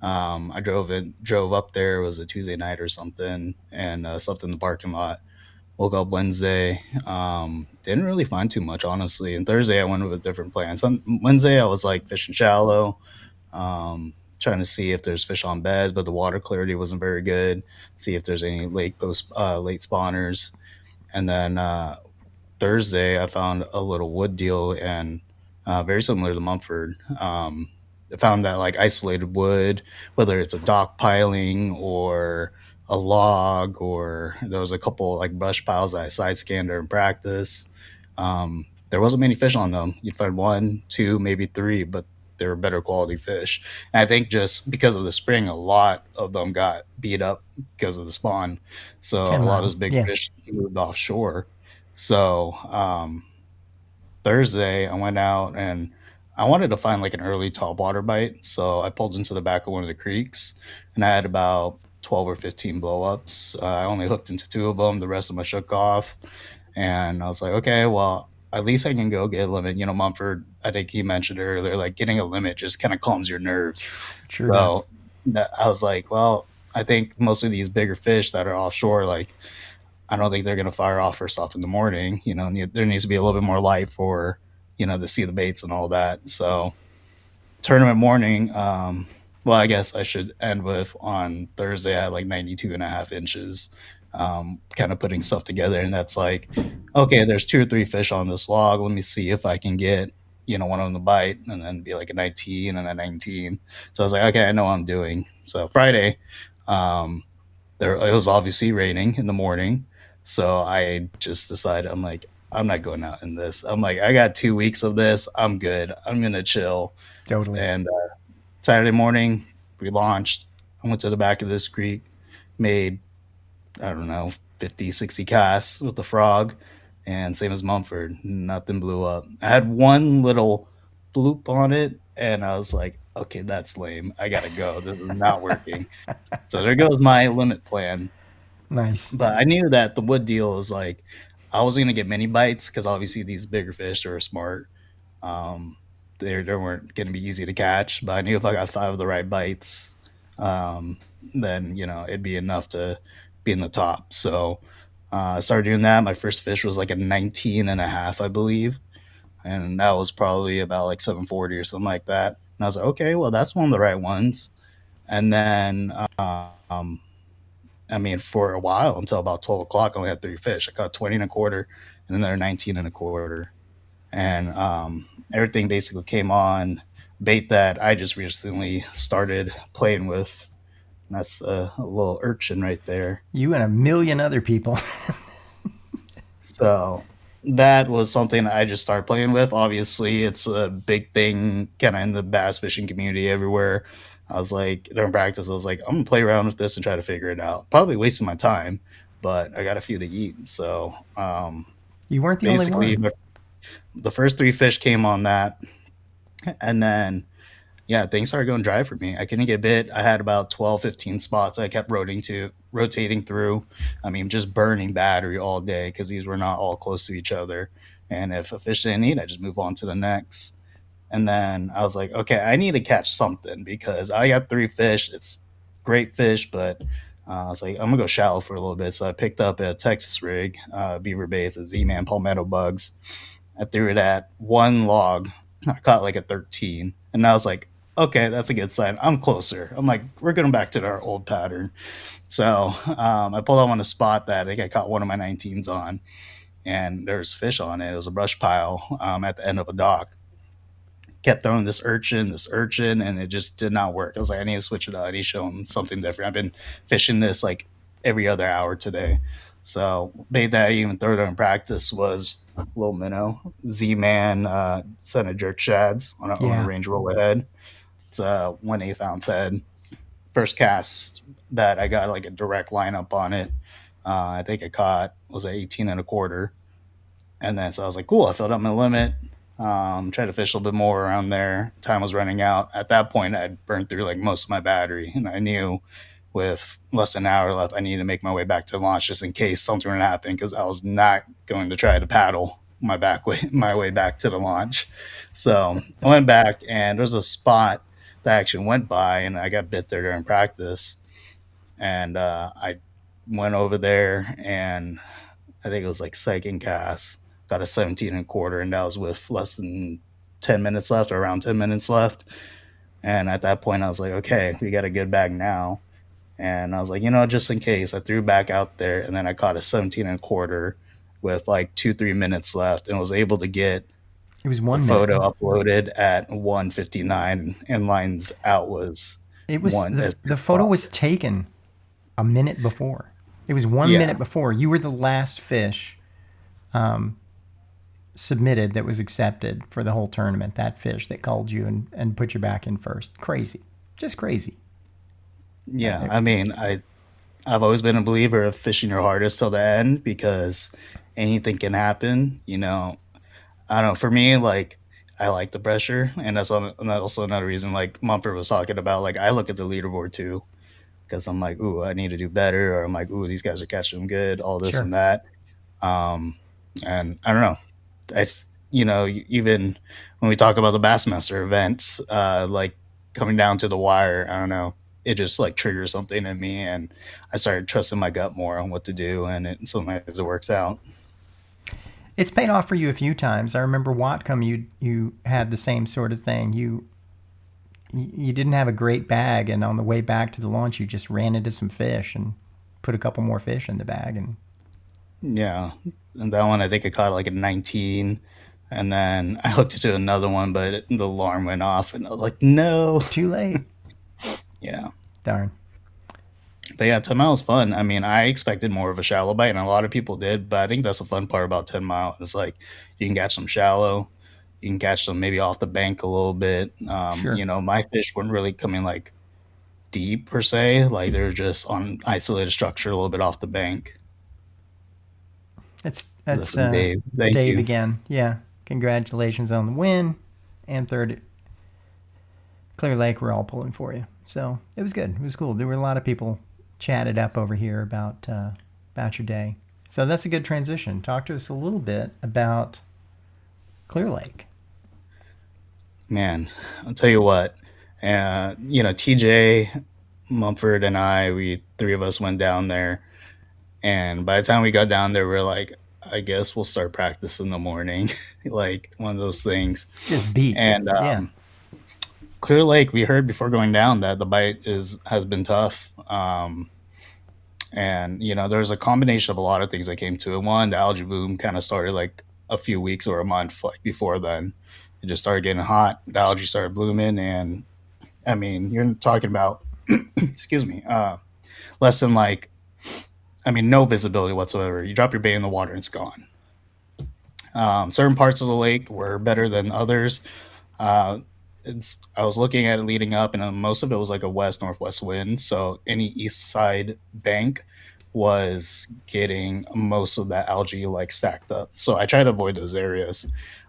I drove up there. It was a Tuesday night or something, and slept in the parking lot. Woke up Wednesday. Didn't really find too much, honestly. And Thursday, I went with different plans. On Wednesday, I was like fishing shallow, trying to see if there's fish on beds, but the water clarity wasn't very good. See if there's any late spawners. And then Thursday, I found a little wood deal, and very similar to Mumford. I found that like isolated wood, whether it's a dock piling or a log, or there was a couple like brush piles that I side scanned during practice. There wasn't many fish on them. You'd find one, two, maybe three, but they were better quality fish. And I think just because of the spring, a lot of them got beat up because of the spawn. So 10 a lot of Mile. those big Yeah. fish moved offshore. So Thursday, I went out and I wanted to find like an early top water bite. So I pulled into the back of one of the creeks and I had about 12 or 15 blowups. I only hooked into two of them. The rest of them I shook off. And I was like, okay, well, at least I can go get a limit. Mumford, I think he mentioned earlier, like getting a limit just kind of calms your nerves. Sure does. So I was like, well, I think most of these bigger fish that are offshore, like, I don't think they're going to fire off first off in the morning. There needs to be a little bit more light for, to see the baits and all that. So tournament morning, well, I guess I should end with on Thursday, I had like 92 and a half inches, kind of putting stuff together. And that's like, okay, there's two or three fish on this log. Let me see if I can get, one of them to bite, and then be like a 19 and a 19. So I was like, okay, I know what I'm doing. So Friday, it was obviously raining in the morning. So I just decided, I'm like, I'm not going out in this. I'm like, I got 2 weeks of this. I'm good. I'm going to chill. Totally. And Saturday morning, we launched. I went to the back of this creek, made I don't know, 50, 60 casts with the frog. And same as Mumford, nothing blew up. I had one little bloop on it, and I was like, okay, that's lame. I gotta go. This is not working. So there goes my limit plan. Nice. But I knew that the wood deal was like, I was gonna get mini bites because obviously these bigger fish are smart. Um, they weren't gonna be easy to catch, but I knew if I got five of the right bites, um, then it'd be enough to be in the top. So I started doing that. My first fish was like a 19 and a half, I believe, and that was probably about like 740 or something like that. And I was like, okay, well that's one of the right ones. And then I mean, for a while until about 12 o'clock, I only had three fish. I caught 20 and a quarter and another 19 and a quarter. And everything basically came on bait that I just recently started playing with. And that's a little urchin right there. You and a million other people. So that was something I just started playing with. Obviously, it's a big thing kind of in the bass fishing community everywhere. I was like, during practice, I was like, I'm gonna play around with this and try to figure it out. Probably wasting my time, but I got a few to eat. So You weren't the only basically, one. the first three fish came on that, and then yeah, things started going dry for me. I couldn't get bit. I had about 12, 15 spots I kept rotating through. I mean, just burning battery all day because these were not all close to each other. And if a fish didn't eat, I just move on to the next. And then I was like, okay, I need to catch something because I got three fish. It's great fish, but I was like, I'm gonna go shallow for a little bit. So I picked up a Texas rig, beaver baits, a Z-Man palmetto bugs. I threw it at one log. I caught like a 13. And I was like, okay, that's a good sign. I'm closer. I'm like, we're going back to our old pattern. So I pulled up on a spot that I think I caught one of my 19s on, and there's fish on it. It was a brush pile at the end of a dock. Kept throwing this urchin, and it just did not work. I was like, I need to switch it up. I need to show him something different. I've been fishing this like every other hour today. So bait that I even throw it in practice was little minnow, Z-Man, son of jerk shads on a Yeah. range roller head. It's a 1/8 ounce head. First cast that I got like a direct lineup on it. I think I caught was at 18 and a quarter. And then so I was like, cool, I filled up my limit. Tried to fish a little bit more around there. Time was running out. At that point, I'd burned through like most of my battery, and I knew with less than an hour left, I needed to make my way back to the launch just in case something would happen because I was not going to try to paddle my way back to the launch. So I went back, and there's a spot that I actually went by, and I got bit there during practice, and I went over there, and I think it was like second cast, got a 17 and a quarter, and that was with less than 10 minutes left or around 10 minutes left. And at that point, I was like, okay, we got a good bag now. And I was like, just in case, I threw back out there, and then I caught a 17 and a quarter with like 2, 3 minutes left, and was able to get It was the 1 minute. photo uploaded at 1:59, and lines out was It was one as the photo was taken a minute before. It was 1 minute yeah, before. You were the last fish submitted that was accepted for the whole tournament. That fish that called you and put you back in first. Crazy. Just crazy. yeah. I mean, I've always been a believer of fishing your hardest till the end because anything can happen. I don't know. For me, like I like the pressure, and also another reason. Like Mumford was talking about, like I look at the leaderboard too because I'm like, ooh, I need to do better, or I'm like, ooh, these guys are catching them good, all this Sure. and that. Um, and I don't know. I even when we talk about the Bassmaster events, like coming down to the wire, I don't know. It just like triggers something in me, and I started trusting my gut more on what to do, and sometimes it works out. It's paid off for you a few times. I remember Watcom, you had the same sort of thing. You didn't have a great bag, and on the way back to the launch, you just ran into some fish and put a couple more fish in the bag, and Yeah, and that one I think I caught like a 19, and then I hooked it to another one, but the alarm went off, and I was like, no. too late. Yeah, Darn. but yeah, 10 Mile was fun. I mean, I expected more of a shallow bite, and a lot of people did, but I think that's the fun part about 10 Mile. It's like you can catch them shallow, you can catch them maybe off the bank a little bit. Sure. My fish weren't really coming like deep per se. Like they're just on isolated structure, a little bit off the bank. That's Listen, Dave, thank Dave you. again. Yeah, congratulations on the win, and third Clear Lake. We're all pulling for you. So it was good. It was cool. There were a lot of people chatted up over here about your day. So that's a good transition. Talk to us a little bit about Clear Lake. Man, I'll tell you what. TJ, Mumford, and we three of us went down there, and by the time we got down there, we're like, I guess we'll start practice in the morning, like one of those things. Just beat. And Yeah. Clear Lake, we heard before going down that the bite has been tough. And there's a combination of a lot of things that came to it. One, the algae boom kind of started like a few weeks or a month like before then. It just started getting hot. The algae started blooming, and I mean, you're talking about, excuse me, less than like, no visibility whatsoever. You drop your bait in the water and it's gone. Certain parts of the lake were better than others. I was looking at it leading up, and most of it was like a west northwest wind. So any east side bank was getting most of that algae like stacked up. So I tried to avoid those areas,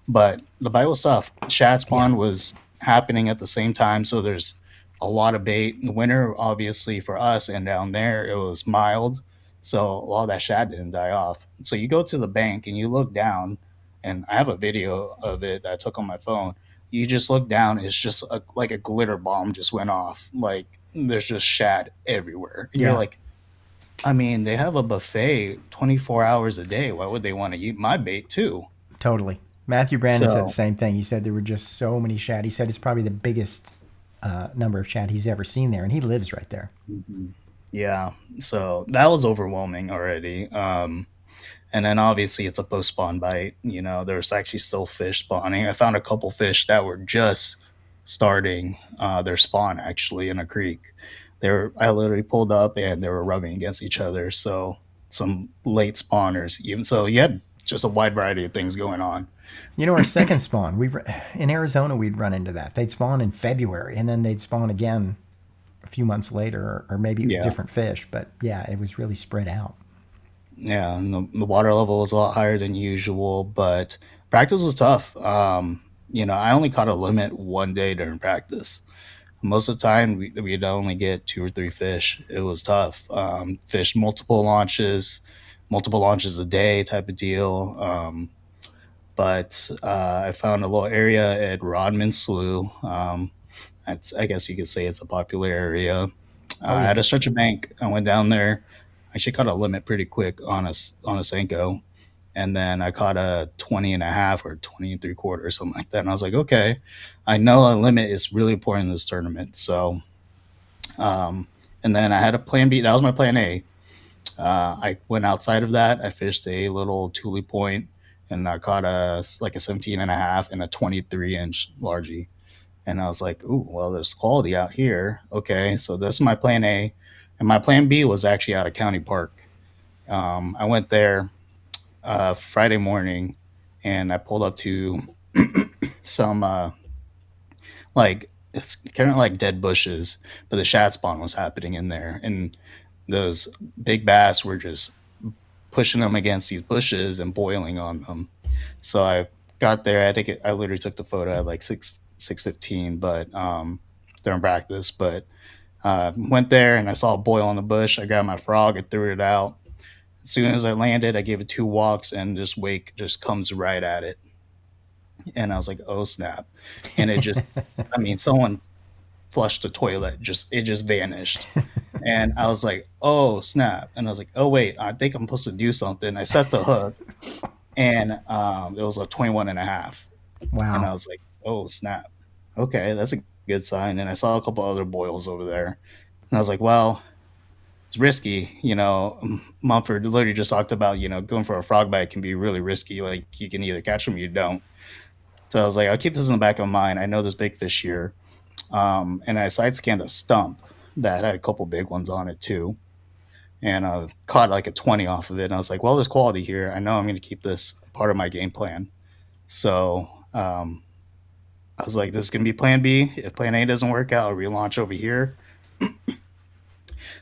but the bite was tough. Shad spawn was happening at the same time, so there's a lot of bait. The winter, obviously, for us and down there, it was mild, so a lot of that shad didn't die off. So you go to the bank and you look down, and I have a video of it that I took on my phone. You just look down, it's just like a glitter bomb just went off. Like there's just shad everywhere. And you're like, they have a buffet 24 hours a day. Why would they want to eat my bait too? Totally. Matthew Brandon said the same thing. He said there were just so many shad. He said it's probably the biggest number of shad he's ever seen there, and he lives right there. Mm-hmm. Yeah, so that was overwhelming already. And then obviously it's a post spawn bite. There's actually still fish spawning. I found a couple fish that were just starting their spawn actually in a creek. I literally pulled up and they were rubbing against each other. So some late spawners, even so, you had just a wide variety of things going on. Our second spawn, in Arizona, we'd run into that. They'd spawn in February, and then they'd spawn again a few months later, or maybe it was different fish. But yeah, it was really spread out. Yeah, and the water level was a lot higher than usual, but practice was tough. I only caught a limit one day during practice. Most of the time, we'd only get 2 or 3 fish. It was tough. Fish multiple launches a day type of deal. But I found a little area at Rodman Slough. I guess you could say it's a popular area. I had a stretch of bank. I went down there. I actually caught a limit pretty quick on a Senko. And then I caught a 20 and a half or 20 and 3/4 or something like that. And I was like, okay, I know a limit is really important in this tournament. So, and then I had a plan B. That was my plan A. I went outside of that. I fished a little Thule point, and I caught a 17 and a half and a 23-inch largie. And I was like, ooh, well, there's quality out here. Okay, so this is my plan A. And my plan B was actually out of County Park. I went there Friday morning, and I pulled up to some it's kind of like dead bushes, but the shad spawn was happening in there, and those big bass were just pushing them against these bushes and boiling on them. So I got there. I literally took the photo at like 6:15, but during practice. But went there and I saw a boil on the bush. I grabbed my frog and threw it out. As soon as I landed, I gave it 2 walks, and this wake just comes right at it. And I was like, oh snap! And it just, someone flushed the toilet. It just vanished. And I was like, oh snap! And I was like, oh wait, I think I'm supposed to do something. I set the hook, and it was a 21 and a half. Wow! And I was like, oh snap! Okay, that's a good sign. And I saw a couple other boils over there, and I was like, well, it's risky. Mumford literally just talked about going for a frog bite can be really risky. Like you can either catch them or you don't. So I was like, I'll keep this in the back of my mind. I know there's big fish here. And I side scanned a stump that had a couple big ones on it too. And I caught like a 20 off of it. And I was like, well, there's quality here. I know I'm going to keep this part of my game plan. So I was like, this is going to be plan B. If plan A doesn't work out, I'll relaunch over here.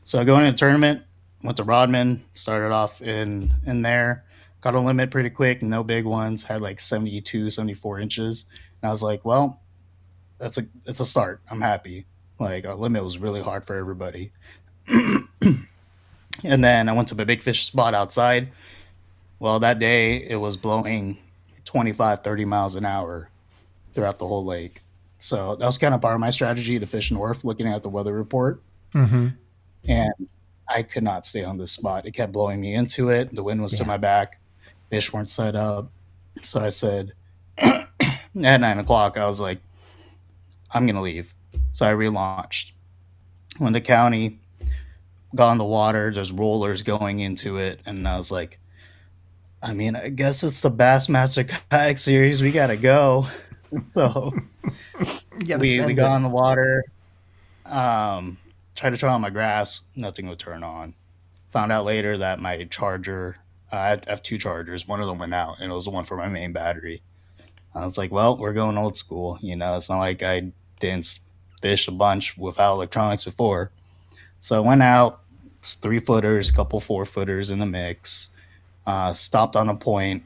So going to the tournament, went to Rodman, started off in there, got a limit pretty quick, no big ones, had like 72, 74 inches. And I was like, well, it's a start. I'm happy. Like our limit was really hard for everybody. And then I went to the big fish spot outside. Well, that day it was blowing 25, 30 miles an hour throughout the whole lake. So that was kind of part of my strategy to fish north, looking at the weather report. Mm-hmm. And I could not stay on this spot. It kept blowing me into it. The wind was to Yeah. my back. Fish weren't set up. So I said, at 9 o'clock, I was like, I'm going to leave. So I relaunched. Went to county, got on the water. There's rollers going into it. And I was like, I mean, I guess it's the Bassmaster Kayak Series. We got to go. So You gotta we send got it. on the water, tried to try on my grass. Nothing would turn on. Found out later that my charger, I have two chargers. One of them went out, and it was the one for my main battery. I was like, well, we're going old school. You know, it's not like I didn't fish a bunch without electronics before. So I went out, it's 3 footers, couple 4 footers in the mix, stopped on a point,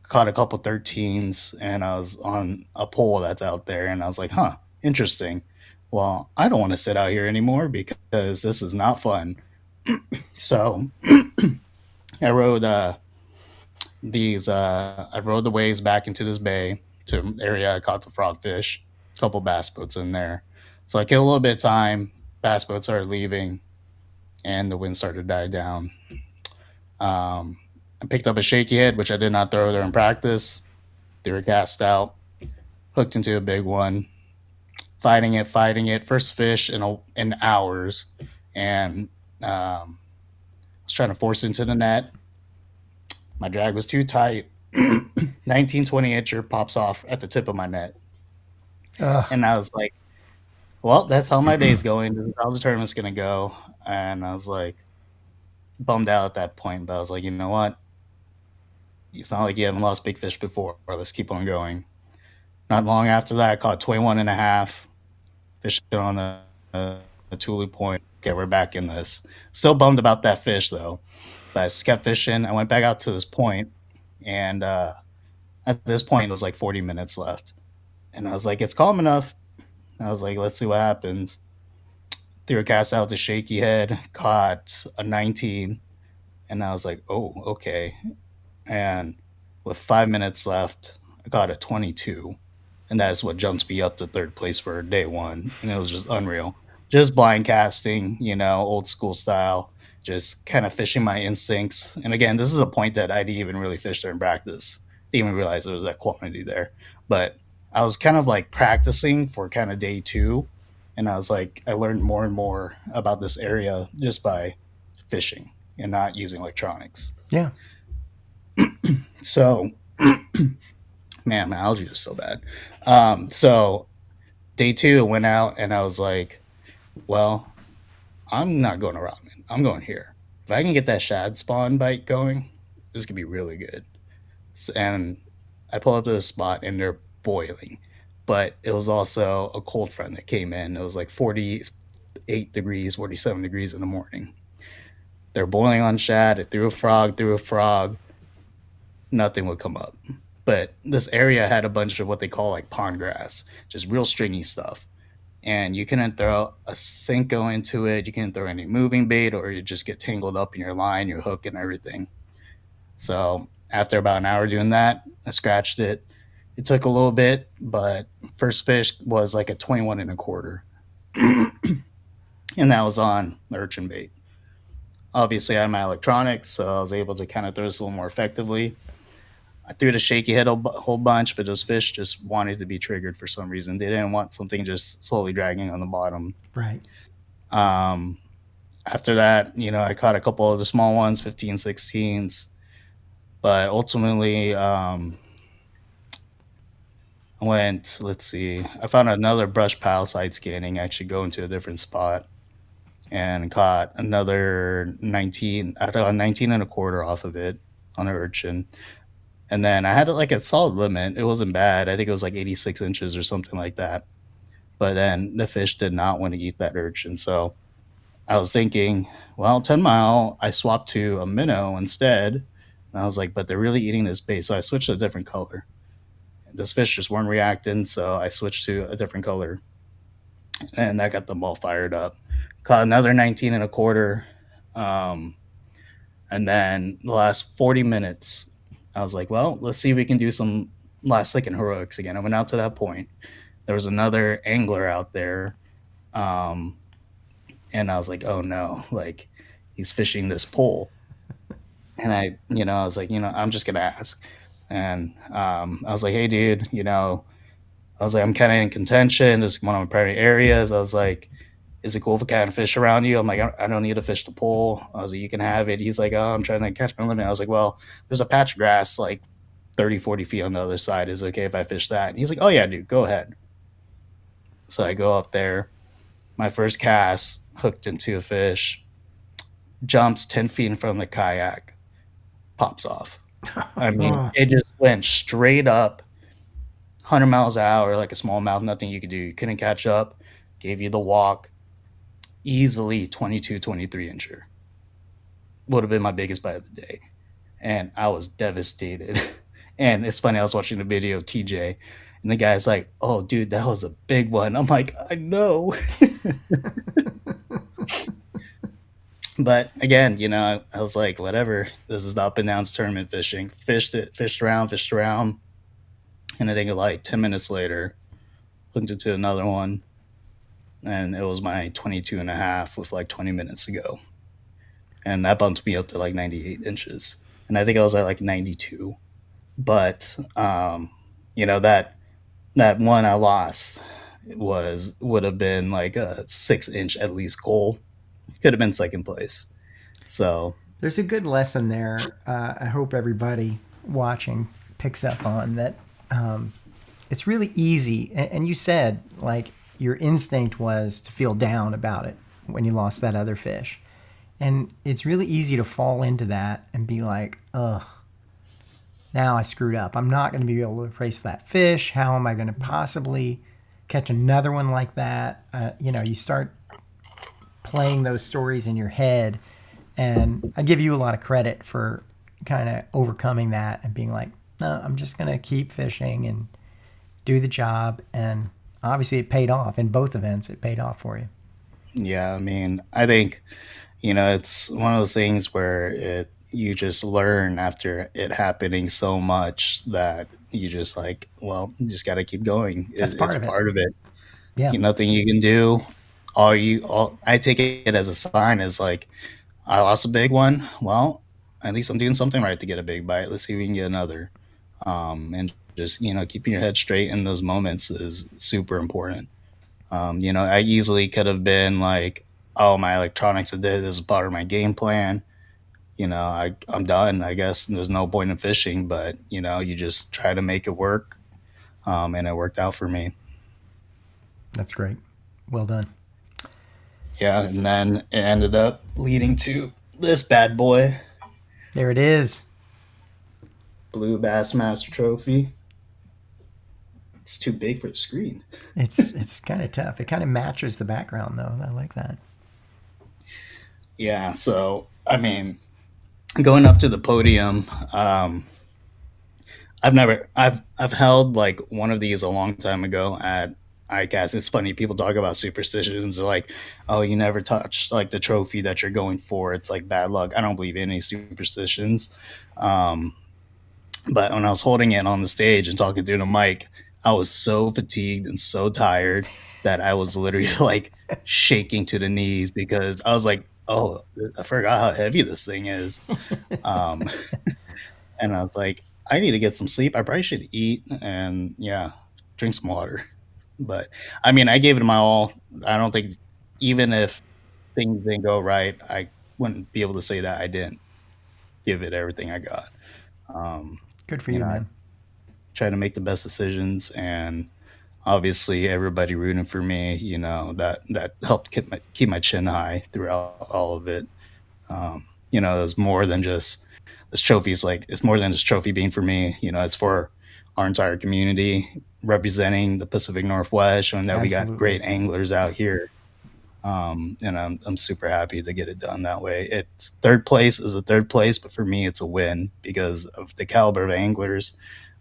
caught a couple 13s, and I was on a pole that's out there. And I was like, huh, interesting. Well, I don't want to sit out here anymore because this is not fun. So I rode I rode the waves back into this bay to an area I caught the frogfish, a couple bass boats in there. So I killed a little bit of time. Bass boats started leaving, and the wind started to die down. I picked up a shaky head, which I did not throw there in practice. They were cast out, hooked into a big one, fighting it. First fish in hours, and I was trying to force into the net. My drag was too tight. 19, 20 incher pops off at the tip of my net. Ugh. And I was like, well, that's how my day's going. This is how the tournament's going to go. And I was like, bummed out at that point. But I was like, you know what? It's not like you haven't lost big fish before. Let's keep on going. Not long after that, I caught 21 and a half, fishing on the Tulu point. Okay, we're back in this. Still bummed about that fish, though. But I just kept fishing. I went back out to this point, and at this point, it was like 40 minutes left. And I was like, it's calm enough. I was like, let's see what happens. Threw a cast out with a shaky head, caught a 19, and I was like, oh, okay. And with 5 minutes left, I got a 22, and that is what jumps me up to third place for day one. And it was just unreal. Just blind casting, you know, old school style, just kind of fishing my instincts. And again, this is a point that I didn't even really fish there in practice. Didn't even realize there was that quantity there. But I was kind of like practicing for kind of day two. And I was like, I learned more and more about this area just by fishing and not using electronics. Yeah. So, man, my allergies are so bad. So day two went out and I was like, well, I'm not going to Rodman. I'm going here. If I can get that shad spawn bite going, this could be really good. And I pull up to the spot and they're boiling. But it was also a cold front that came in. It was like 48 degrees, 47 degrees in the morning. They're boiling on shad. It threw a frog. Nothing would come up. But this area had a bunch of what they call like pond grass, just real stringy stuff. And you couldn't throw a Senko into it. You couldn't throw any moving bait, or you just get tangled up in your line, your hook, and everything. So after about an hour doing that, I scratched it. It took a little bit, but first fish was like a 21 and a quarter. And that was on the urchin bait. Obviously, I had my electronics, so I was able to kind of throw this a little more effectively. I threw the shaky head a whole bunch, but those fish just wanted to be triggered for some reason. They didn't want something just slowly dragging on the bottom. Right. After that, you know, I caught a couple of the small ones, 15, 16s. But ultimately, I found another brush pile side scanning, actually going to a different spot, and caught another 19. I got a 19 and a quarter off of it on an urchin. And then I had like a solid limit. It wasn't bad. I think it was like 86 inches or something like that. But then the fish did not want to eat that urchin. So I was thinking, well, 10 Mile, I swapped to a minnow instead. And I was like, but they're really eating this bait. So I switched to a different color. This fish just weren't reacting. So I switched to a different color. And that got them all fired up. Caught another 19 and a quarter. Um, and then the last 40 minutes, I was like, well, let's see if we can do some last second heroics again. I went out to that point. There was another angler out there. Um, and I was like, oh no, like he's fishing this pole. And I was like, I'm just going to ask. And I was like, hey, dude, I was like, I'm kind of in contention. This is one of my primary areas. I was like, is it cool if I kind of fish around you? I'm like, I don't need to fish the pole. I was like, you can have it. He's like, oh, I'm trying to catch my limit. I was like, well, there's a patch of grass like 30, 40 feet on the other side. Is it okay if I fish that? And he's like, oh, yeah, dude, go ahead. So I go up there. My first cast, hooked into a fish, jumps 10 feet in front of the kayak, pops off. I mean, it just went straight up, 100 miles an hour, like a smallmouth, nothing you could do. You couldn't catch up, gave you the walk, easily 22, 23 incher. Would have been my biggest bite of the day. And I was devastated. And it's funny, I was watching the video of TJ, and the guy's like, oh, dude, that was a big one. I'm like, I know. But again, I was like, whatever. This is the up and down tournament fishing. Fished around. And I think like 10 minutes later, looked into another one. And it was my 22 and a half with like 20 minutes to go. And that bumped me up to like 98 inches. And I think I was at like 92. But, that one I lost would have been like a 6-inch at least goal. Could have been second place. So there's a good lesson there. I hope everybody watching picks up on that. It's really easy. And you said, like, your instinct was to feel down about it when you lost that other fish. And it's really easy to fall into that and be like, ugh, now I screwed up. I'm not going to be able to replace that fish. How am I going to possibly catch another one like that? You start playing those stories in your head. And I give you a lot of credit for kind of overcoming that and being like, no, I'm just going to keep fishing and do the job. And obviously it paid off in both events. It paid off for you. Yeah, I mean, I think, it's one of those things where you just learn after it happening so much that you just like, well, you just got to keep going. That's part of it. Yeah. Nothing you can do. I take it as a sign as like, I lost a big one. Well, at least I'm doing something right to get a big bite. Let's see if we can get another. And just, keeping your head straight in those moments is super important. I easily could have been like, oh, my electronics are dead. This is part of my game plan. I'm done. I guess there's no point in fishing, but, you just try to make it work. And it worked out for me. That's great. Well done. Yeah, and then it ended up leading to this bad boy. There it is. Blue Bassmaster trophy. It's too big for the screen. It's kind of tough. It kind of matches the background, though. I like that. Yeah, so, I mean, going up to the podium, I've held like one of these a long time ago at ICAST. It's funny, people talk about superstitions. They're like, oh, you never touch like the trophy that you're going for. It's like bad luck. I don't believe in any superstitions. But when I was holding it on the stage and talking through the mic, I was so fatigued and so tired that I was literally like shaking to the knees because I was like, oh, I forgot how heavy this thing is. And I was like, I need to get some sleep. I probably should eat and drink some water. But I mean, I gave it my all. I don't think, even if things didn't go right, I wouldn't be able to say that I didn't give it everything I got. Good for you, man. Try to make the best decisions, and obviously everybody rooting for me, that helped keep my chin high throughout all of it. It was more than just this trophy's like, it's more than just trophy being for me. It's for our entire community, representing the Pacific Northwest, showing that we got great anglers out here. And I'm super happy to get it done that way. It's third place is a third place, but for me, it's a win because of the caliber of anglers.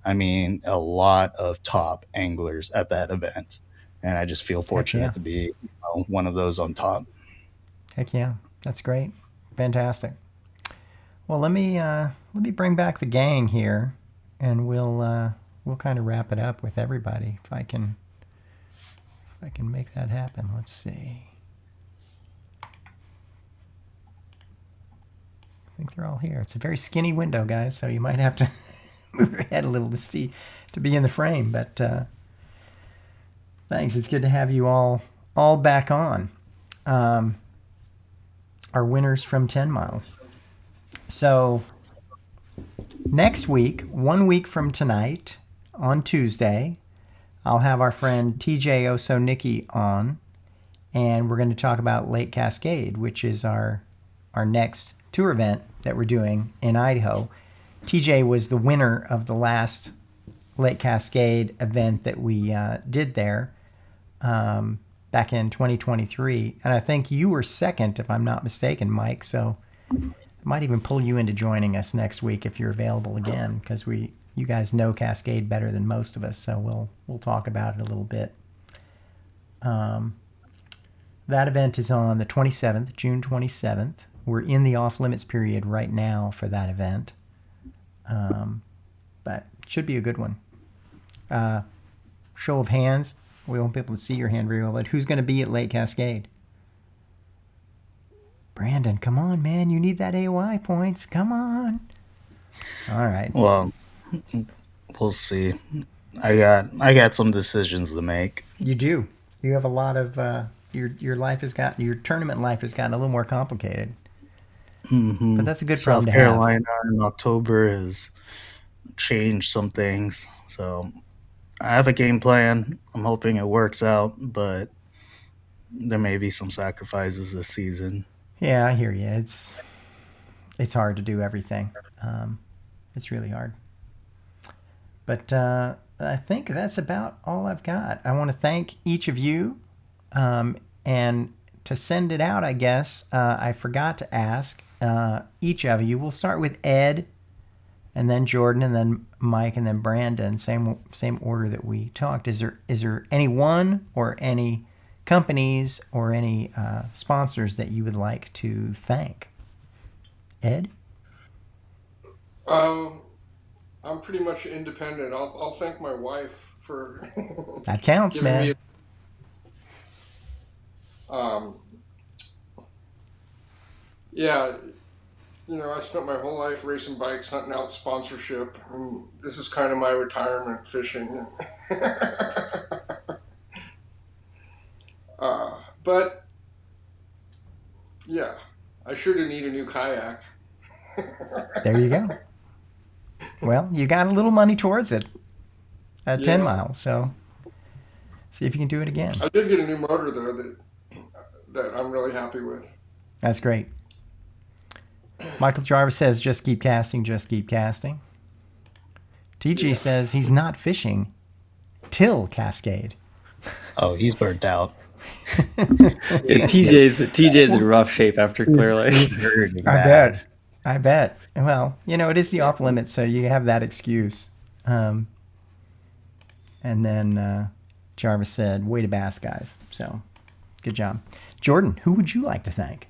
I mean, a lot of top anglers at that event, and I just feel Heck yeah. fortunate to be one of those on top. Heck yeah. That's great. Fantastic. Well, let me bring back the gang here, and we'll kind of wrap it up with everybody if I can make that happen. Let's see. I think they're all here. It's a very skinny window, guys, so you might have to move your head a little to be in the frame. But thanks. It's good to have you all back on. Our winners from 10 Mile. So next week, 1 week from tonight, on Tuesday, I'll have our friend TJ Osonicki on, and we're going to talk about Lake Cascade, which is our next tour event that we're doing in Idaho. TJ was the winner of the last Lake Cascade event that we did there back in 2023, and I think you were second, if I'm not mistaken, Mike. So I might even pull you into joining us next week if you're available again, because you guys know Cascade better than most of us, so we'll talk about it a little bit. That event is on the 27th, June 27th. We're in the off-limits period right now for that event, but it should be a good one. Show of hands. We won't be able to see your hand very well, but who's going to be at Lake Cascade? Brandon, come on, man. You need that AOI points. Come on. All right. Well, we'll see. I got some decisions to make. You do. You have a lot of your tournament life has gotten a little more complicated. Mm-hmm. But that's a good South problem to Carolina in October has changed some things, so I have a game plan. I'm hoping it works out, but there may be some sacrifices this season. Yeah, I hear you. It's hard to do everything. It's really hard. But I think that's about all I've got. I want to thank each of you. And to send it out, I guess, I forgot to ask each of you. We'll start with Ed, and then Jordan, and then Mike, and then Brandon. Same order that we talked. Is there anyone or any companies or any sponsors that you would like to thank? Ed? I'm pretty much independent. I'll thank my wife for That counts, giving man. me. Yeah, I spent my whole life racing bikes, hunting out sponsorship, and this is kind of my retirement fishing. But yeah, I sure do need a new kayak. There you go. Well, you got a little money towards it at 10 Yeah. miles, so see if you can do it again. I did get a new motor though that I'm really happy with. That's great. Michael Jarvis says, just keep casting, just keep casting. TG Yeah. says he's not fishing till Cascade. Oh, he's burnt out. Yeah, TJ's in rough shape after Clear Lake. He's hurting I bad. bet. Well, it is the off limits, so you have that excuse. And then Jarvis said, way to bass, guys. So good job. Jordan, who would you like to thank?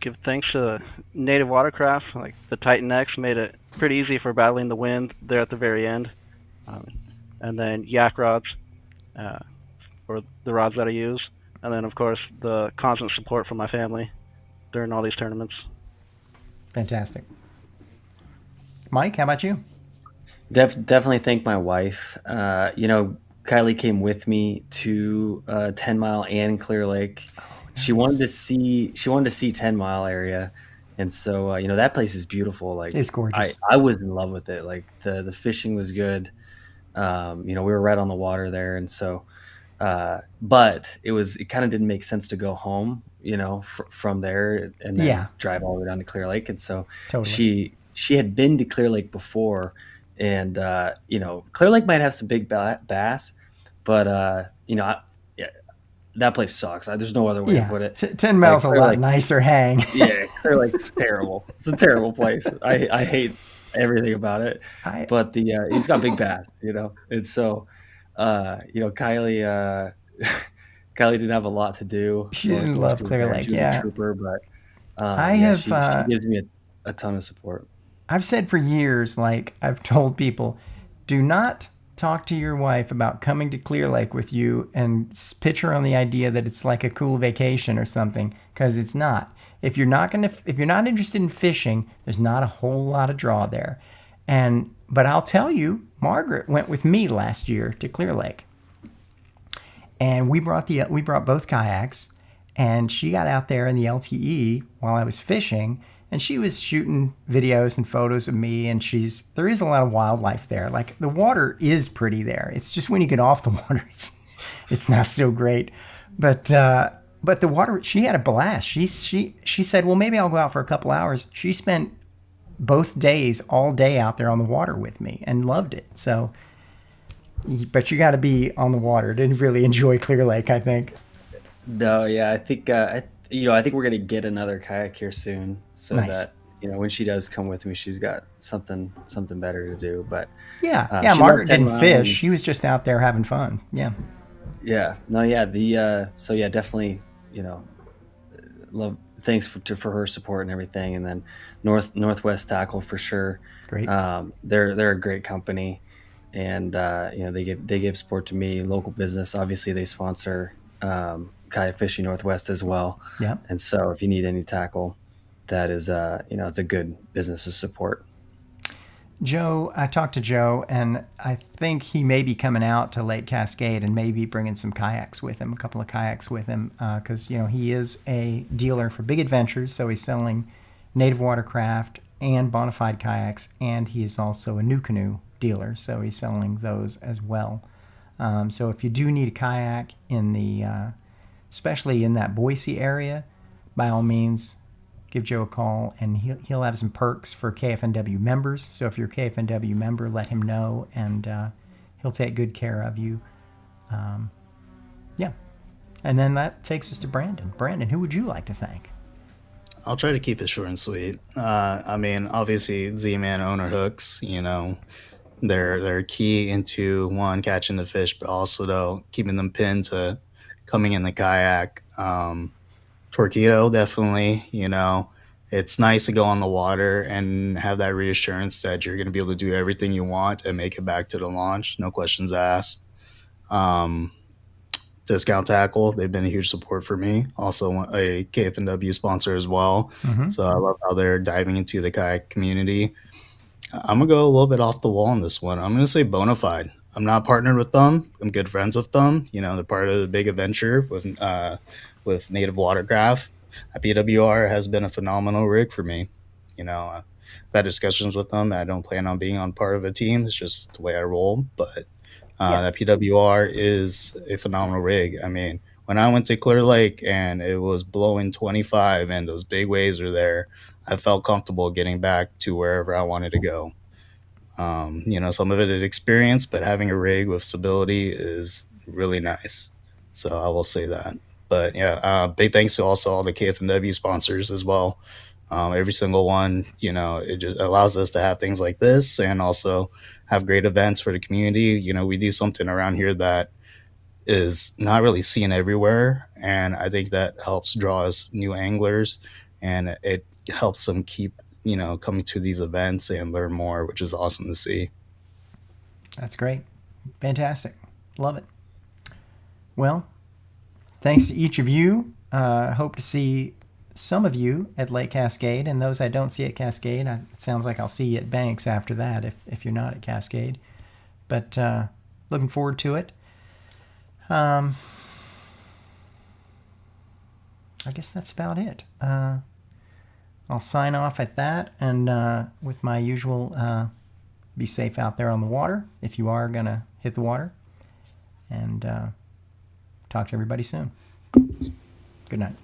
Give thanks to Native Watercraft. Like the Titan X made it pretty easy for battling the wind there at the very end. And then Yak rods, or the rods that I use. And then, of course, the constant support from my family during all these tournaments. Fantastic. Mike, how about you? Definitely thank my wife. Kylie came with me to 10 Mile and Clear Lake. She wanted to see 10 Mile area, and so that place is beautiful. Like, It's gorgeous. I was in love with it. Like the fishing was good. We were right on the water there, and so but it kind of didn't make sense to go home from there and then drive all the way down to Clear Lake. And so Totally. she had been to Clear Lake before, and Clear Lake might have some big bass, but that place sucks. There's no other way to Yeah, put it. 10 Like miles a Clear lot Lake's, nicer hang. yeah, Clear Lake's terrible. It's a terrible place. I hate everything about it. I But he's got big bass, and so Kylie Kylie didn't have a lot to do She while didn't while love she was Clear there. Lake. She was a Yeah, trooper, but I yeah, have. she gives me a ton of support. I've said for years, like I've told people, do not talk to your wife about coming to Clear Lake with you and pitch her on the idea that it's like a cool vacation or something, because it's not. If you're not interested in fishing, there's not a whole lot of draw there. But I'll tell you, Margaret went with me last year to Clear Lake, and we brought both kayaks, and she got out there in the LTE while I was fishing, and she was shooting videos and photos of me, and there is a lot of wildlife there. Like, the water is pretty there. It's just when you get off the water, it's not so great. But the water, she had a blast. She said, well, maybe I'll go out for a couple hours. She spent both days, all day out there on the water with me, and loved it. So, but you got to be on the water to really enjoy Clear Lake, I think. No, yeah, I think I think we're gonna get another kayak here soon, so Nice. that when she does come with me, she's got something better to do. But Yeah, she Margaret loved 10 didn't Mile fish. and- She was just out there having fun. Yeah. Yeah, no, yeah, so yeah, definitely, love thanks for her support and everything, and then Northwest Tackle for sure. Great. They're a great company, and they give support to me, local business. Obviously, they sponsor Kayak Fishing Northwest as well. Yeah. And so if you need any tackle, that is it's a good business to support. Joe, I talked to Joe, and I think he may be coming out to Lake Cascade and maybe bringing some kayaks with him, a couple of kayaks with him, because he is a dealer for Big Adventures, so he's selling native watercraft and bona fide kayaks, and he is also a new canoe dealer, so he's selling those as well. So if you do need a kayak especially in that Boise area, by all means, give Joe a call, and he'll have some perks for KFNW members. So if you're a KFNW member, let him know, and he'll take good care of you. Yeah. And then that takes us to Brandon. Brandon, who would you like to thank? I'll try to keep it short and sweet. Obviously, Z-Man owner hooks, they're key into one, catching the fish, but also though keeping them pinned to coming in the kayak. Torpedo, definitely, it's nice to go on the water and have that reassurance that you're going to be able to do everything you want and make it back to the launch, no questions asked. Discount Tackle, they've been a huge support for me, also a KFNW sponsor as well. Mm-hmm. So I love how they're diving into the kayak community. I'm going to go a little bit off the wall on this one. I'm going to say Bonafide. I'm not partnered with them. I'm good friends with them. They're part of the big adventure with native watercraft. PWR has been a phenomenal rig for me. I've had discussions with them. I don't plan on being on part of a team. It's just the way I roll. But that PWR is a phenomenal rig. When I went to Clear Lake and it was blowing 25 and those big waves are there, I felt comfortable getting back to wherever I wanted to go. Some of it is experience, but having a rig with stability is really nice. So I will say that. But yeah, big thanks to also all the KFNW sponsors as well. Every single one, it just allows us to have things like this and also have great events for the community. We do something around here that is not really seen everywhere. And I think that helps draw us new anglers, and it helps them keep, coming to these events and learn more, which is awesome to see. That's great. Fantastic. Love it. Well, thanks to each of you. Hope to see some of you at Lake Cascade, and those I don't see at Cascade, it sounds like I'll see you at Banks after that if you're not at Cascade. But looking forward to it. I guess that's about it. I'll sign off at that, and with my usual be safe out there on the water if you are going to hit the water. And talk to everybody soon. Good night.